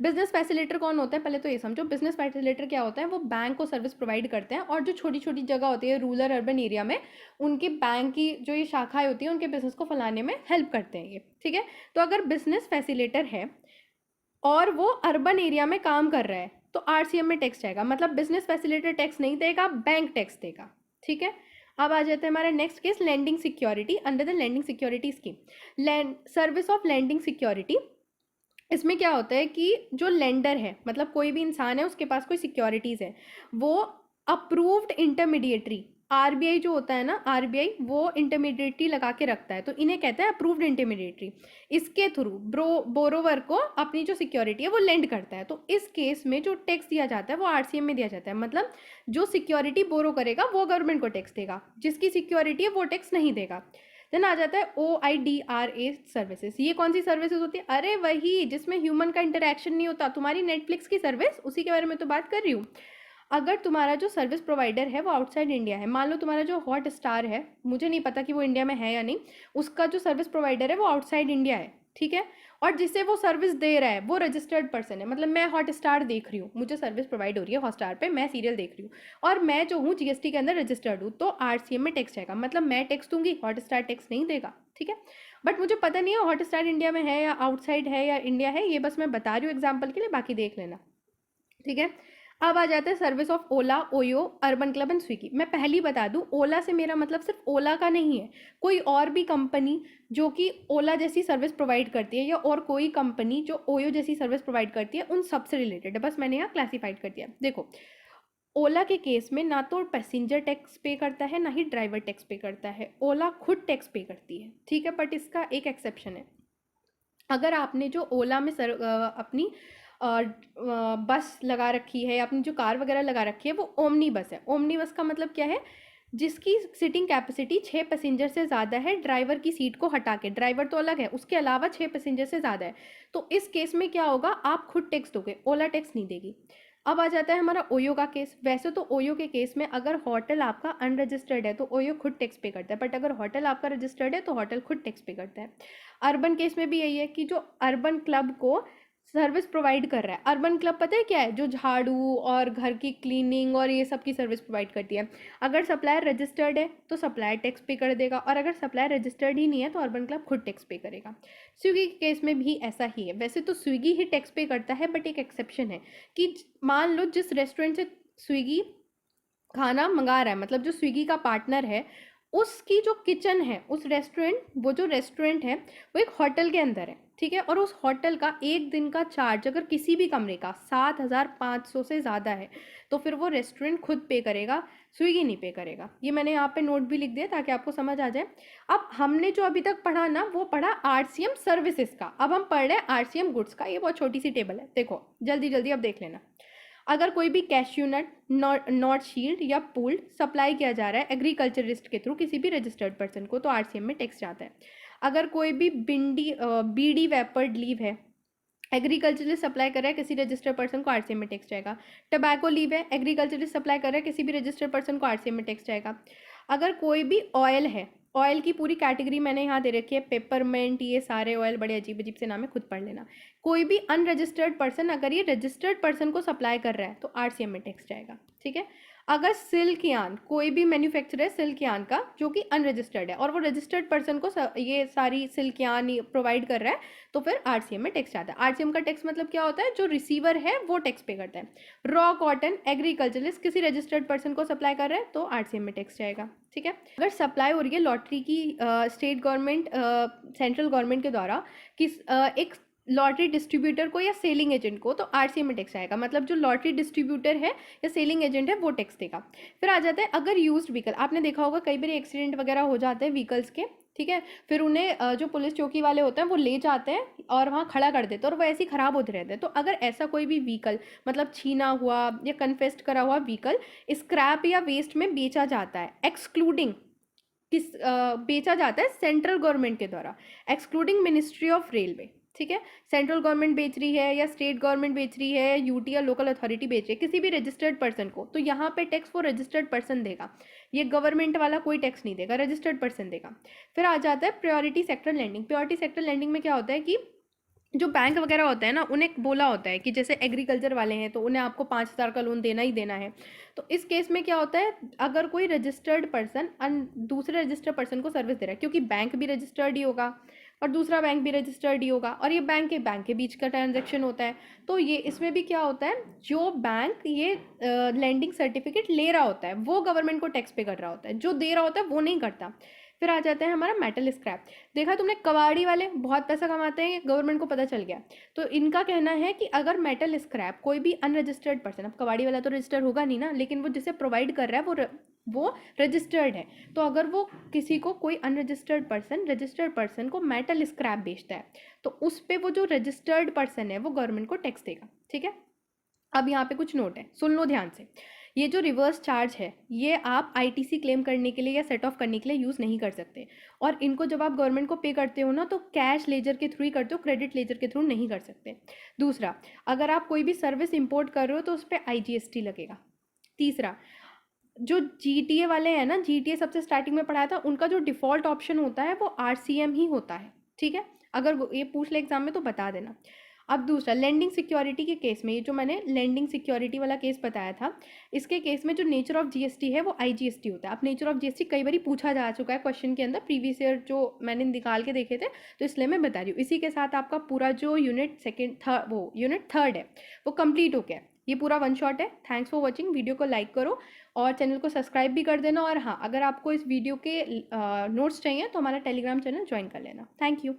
बिजनेस फैसिलेटर कौन होता है? पहले तो ये समझो, बिजनेस फैसिलेटर क्या होता है? वो बैंक को सर्विस प्रोवाइड करते हैं, और जो छोटी छोटी जगह होती है रूरल अर्बन एरिया में, उनकी बैंक की जो ये शाखाएं होती हैं, उनके बिजनेस को फैलाने में हेल्प करते हैं ये, ठीक है। तो अगर बिजनेस फैसिलेटर है और वो अर्बन एरिया में काम कर रहा है, तो आरसीएम में टैक्स जाएगा। मतलब बिजनेस फैसिलिटेटर टैक्स नहीं देगा, बैंक टैक्स देगा, ठीक है। अब आ जाता है हमारा next case, landing security. Under the landing security scheme, land service of landing security. इसमें क्या होता है कि जो लेंडर है, मतलब कोई भी इंसान है, उसके पास कोई सिक्योरिटीज़ है, वो अप्रूव्ड इंटरमीडिएटरी, आरबीआई जो होता है ना, आरबीआई वो इंटरमीडिएटरी लगा के रखता है, तो इन्हें कहते हैं अप्रूव्ड इंटरमीडिएटरी। इसके थ्रू बोरोवर को अपनी जो सिक्योरिटी है वो लेंड करता है। तो इस केस में जो टैक्स दिया जाता है वो आरसीएम में दिया जाता है। मतलब जो सिक्योरिटी बोरो करेगा वो गवर्नमेंट को टैक्स देगा, जिसकी सिक्योरिटी है वो टैक्स नहीं देगा। देन आ जाता है OIDRA सर्विसेज। ये कौन सी सर्विसेज होती है? अरे वही जिसमें ह्यूमन का इंटरेक्शन नहीं होता, तुम्हारी नेटफ्लिक्स की सर्विस, उसी के बारे में तो बात कर रही हूँ। अगर तुम्हारा जो सर्विस प्रोवाइडर है वो आउटसाइड इंडिया है, मान लो तुम्हारा जो हॉट स्टार है, मुझे नहीं पता कि वो इंडिया में है या नहीं, उसका जो सर्विस प्रोवाइडर है वो आउटसाइड इंडिया है, ठीक है, और जिसे वो सर्विस दे रहा है वो रजिस्टर्ड पर्सन है। मतलब मैं हॉट स्टार देख रही हूँ, मुझे सर्विस प्रोवाइड हो रही है हॉट स्टार पे, मैं सीरियल देख रही हूँ, और मैं जो हूँ जीएसटी के अंदर रजिस्टर्ड हूँ, तो आरसीएम में टैक्स जाएगा। मतलब मैं टैक्स दूंगी, हॉट स्टार टैक्स नहीं देगा, ठीक है। बट मुझे पता नहीं है हॉट स्टार इंडिया में है या आउटसाइड है या इंडिया है, ये बस मैं बता रही हूँ एग्जाम्पल के लिए, बाकी देख लेना, ठीक है। अब आ जाता है service of Ola, OYO, urban club and Swiggy. मैं पहली बता दूं, ओला से मेरा मतलब सिर्फ ओला का नहीं है, कोई और भी कंपनी जो कि ओला जैसी सर्विस प्रोवाइड करती है, या और कोई कंपनी जो ओयो जैसी सर्विस प्रोवाइड करती है, उन सबसे रिलेटेड है। बस मैंने यहाँ क्लासीफाइड कर दिया। देखो ओला के केस में ना तो पैसेंजर टैक्स पे करता है, ना ही ड्राइवर टैक्स पे करता है, ओला खुद टैक्स पे करती है, ठीक है। बट इसका एक एक्सेप्शन है, अगर आपने जो ओला में अपनी बस लगा रखी है, अपनी जो कार वगैरह लगा रखी है, वो ओमनी बस है। ओमनी बस का मतलब क्या है? जिसकी सीटिंग कैपेसिटी 6 पैसेंजर से ज़्यादा है, ड्राइवर की सीट को हटा के, ड्राइवर तो अलग है, उसके अलावा 6 पैसेंजर से ज़्यादा है, तो इस केस में क्या होगा? आप खुद टैक्स दोगे, ओला टैक्स नहीं देगी। अब आ जाता है हमारा ओयो का केस। वैसे तो ओयो के केस में अगर होटल आपका अनरजिस्टर्ड है तो ओयो खुद टैक्स पे करता है, बट अगर होटल आपका रजिस्टर्ड है तो होटल खुद टैक्स पे करता है। अर्बन केस में भी यही है कि जो अर्बन क्लब को सर्विस प्रोवाइड कर रहा है, अर्बन क्लब पता है क्या है? जो झाड़ू और घर की क्लीनिंग और ये सब की सर्विस प्रोवाइड करती है। अगर सप्लायर रजिस्टर्ड है तो सप्लायर टैक्स पे कर देगा, और अगर सप्लायर रजिस्टर्ड ही नहीं है तो अर्बन क्लब खुद टैक्स पे करेगा। स्विगी के केस में भी ऐसा ही है। वैसे तो स्विगी ही टैक्स पे करता है, बट एक एक्सेप्शन है कि मान लो जिस रेस्टोरेंट से स्विगी खाना मंगा रहा है, मतलब जो स्विगी का पार्टनर है उसकी जो किचन है, उस रेस्टोरेंट, वो जो रेस्टोरेंट है वो एक होटल के अंदर है, ठीक है। और उस होटल का एक दिन का चार्ज अगर किसी भी कमरे का 7,500 से ज़्यादा है तो फिर वो रेस्टोरेंट खुद पे करेगा, स्विगी नहीं पे करेगा। ये मैंने यहाँ पे नोट भी लिख दिया ताकि आपको समझ आ जाए। अब हमने जो अभी तक पढ़ा ना वो पढ़ा आरसीएम सर्विसेज का, अब हम पढ़ रहे हैं आरसीएम गुड्स का। ये बहुत छोटी सी टेबल है, देखो जल्दी जल्दी अब देख लेना। अगर कोई भी कैश्यू नट, नॉट शील्ड या पूल्ड सप्लाई किया जा रहा है एग्रीकल्चरिस्ट के थ्रू किसी भी रजिस्टर्ड पर्सन को, तो आरसीएम में टैक्स जाता है। अगर कोई भी बीडी वेपर्ड लीव है, एग्रीकल्चरिस्ट सप्लाई कर रहा है किसी रजिस्टर्ड पर्सन को, आरसीएम में टैक्स जाएगा। टबैको लीव है, एग्रीकल्चरिस्ट सप्लाई कर रहा है किसी भी रजिस्टर्ड पर्सन को, आरसीएम में टैक्स जाएगा। अगर कोई भी ऑयल है, ऑयल की पूरी कैटेगरी मैंने यहाँ दे रखी है, पेपरमेंट, ये सारे ऑयल बड़े अजीब अजीब से नाम है, खुद पढ़ लेना। कोई भी अनरजिस्टर्ड पर्सन अगर ये रजिस्टर्ड पर्सन को सप्लाई कर रहा है तो आरसीएम में टैक्स जाएगा, ठीक है। अगर सिल्क यार्न, कोई भी मैन्युफैक्चरर है सिल्क यार्न का जो कि अनरजिस्टर्ड है और वो रजिस्टर्ड पर्सन को ये सारी सिल्क यार्न प्रोवाइड कर रहा है, तो फिर आरसीएम में टैक्स जाता है। आरसीएम का टैक्स मतलब क्या होता है, जो रिसीवर है वो टैक्स पे करता है। रॉ कॉटन एग्रीकल्चरिस्ट किसी रजिस्टर्ड पर्सन को सप्लाई कर रहा है तो आरसीएम में टैक्स जाएगा, ठीक है। अगर सप्लाई हो रही है लॉटरी की स्टेट गवर्नमेंट, सेंट्रल गवर्नमेंट के द्वारा किस एक लॉटरी डिस्ट्रीब्यूटर को या सेलिंग एजेंट को, तो आरसीएम में टैक्स आएगा। मतलब जो लॉटरी डिस्ट्रीब्यूटर है या सेलिंग एजेंट है वो टैक्स देगा। फिर आ जाता है अगर यूज्ड व्हीकल, आपने देखा होगा कई बार एक्सीडेंट वगैरह हो जाते हैं व्हीकल्स के, ठीक है। फिर उन्हें जो पुलिस चौकी वाले होते हैं वो ले जाते हैं और वहाँ खड़ा कर देते हैं और वो ऐसे ही ख़राब होते रहते हैं। तो अगर ऐसा कोई भी व्हीकल, मतलब छीना हुआ या कन्फेस्ट करा हुआ व्हीकल स्क्रैप या वेस्ट में बेचा जाता है, एक्सक्लूडिंग बेचा जाता है सेंट्रल गवर्नमेंट के द्वारा, एक्सक्लूडिंग मिनिस्ट्री ऑफ रेलवे, ठीक है। सेंट्रल गवर्नमेंट बेच रही है या स्टेट गवर्नमेंट बेच रही है, यूटी या लोकल अथॉरिटी बेच रही है किसी भी रजिस्टर्ड पर्सन को, तो यहाँ पे टैक्स वो रजिस्टर्ड पर्सन देगा। ये गवर्नमेंट वाला कोई टैक्स नहीं देगा, रजिस्टर्ड पर्सन देगा। फिर आ जाता है priority sector lending. Priority sector lending में क्या होता है कि जो बैंक वगैरह होता है ना, उन्हें बोला होता है कि जैसे एग्रीकल्चर वाले हैं तो उन्हें आपको 5,000 का लोन देना ही देना है। तो इस केस में क्या होता है, अगर कोई रजिस्टर्ड पर्सन दूसरे रजिस्टर्ड पर्सन को सर्विस दे रहा है, क्योंकि बैंक भी रजिस्टर्ड ही होगा और दूसरा बैंक भी रजिस्टर्ड ही होगा और ये बैंक के बीच का ट्रांजेक्शन होता है, तो ये इसमें भी क्या होता है, जो बैंक ये लैंडिंग सर्टिफिकेट ले रहा होता है वो गवर्नमेंट को टैक्स पे कर रहा होता है, जो दे रहा होता है वो नहीं करता। फिर आ जाता है हमारा मेटल स्क्रैप। देखा तुमने, कबाड़ी वाले बहुत पैसा कमाते हैं, गवर्नमेंट को पता चल गया, तो इनका कहना है कि अगर मेटल स्क्रैप कोई भी अनरजिस्टर्ड पर्सन, अब कबाड़ी वाला तो रजिस्टर्ड होगा नहीं ना, लेकिन वो जिसे प्रोवाइड कर रहा है वो रजिस्टर्ड है, तो अगर वो किसी को कोई अनरजिस्टर्ड पर्सन रजिस्टर्ड पर्सन को मेटल स्क्रैप बेचता है तो उस पर वो जो रजिस्टर्ड पर्सन है वो गवर्नमेंट को टैक्स देगा, ठीक है। अब यहाँ पे कुछ नोट है, सुन लो ध्यान से। ये जो रिवर्स चार्ज है ये आप आईटीसी क्लेम करने के लिए या सेट ऑफ करने के लिए यूज़ नहीं कर सकते, और इनको जब आप गवर्नमेंट को पे करते हो ना तो कैश लेजर के थ्रू ही करते हो, क्रेडिट लेजर के थ्रू नहीं कर सकते। दूसरा, अगर आप कोई भी सर्विस इंपोर्ट कर रहे हो तो उस पर आईजीएसटी लगेगा। तीसरा, जो जीटीए वाले हैं ना, जीटीए सबसे स्टार्टिंग में पढ़ाया था, उनका जो डिफ़ॉल्ट ऑप्शन होता है वो आरसीएम ही होता है, ठीक है। अगर ये पूछ ले एग्जाम में तो बता देना। अब दूसरा, लेंडिंग सिक्योरिटी के केस में, ये जो मैंने लेंडिंग सिक्योरिटी वाला केस बताया था, इसके केस में जो नेचर ऑफ जीएसटी है वो आईजीएसटी होता है। अब नेचर ऑफ जीएसटी कई बार पूछा जा चुका है क्वेश्चन के अंदर, प्रीवियस ईयर जो मैंने निकाल के देखे थे, तो इसलिए मैं बता रही हूँ। इसी के साथ आपका पूरा जो यूनिट थर्ड है वो कंप्लीट हो गया। ये पूरा वन शॉट है। Thanks for watching. वीडियो को लाइक करो और चैनल को सब्सक्राइब भी कर देना, और हाँ, अगर आपको इस वीडियो के नोट्स चाहिए तो हमारा टेलीग्राम चैनल ज्वाइन कर लेना। Thank you.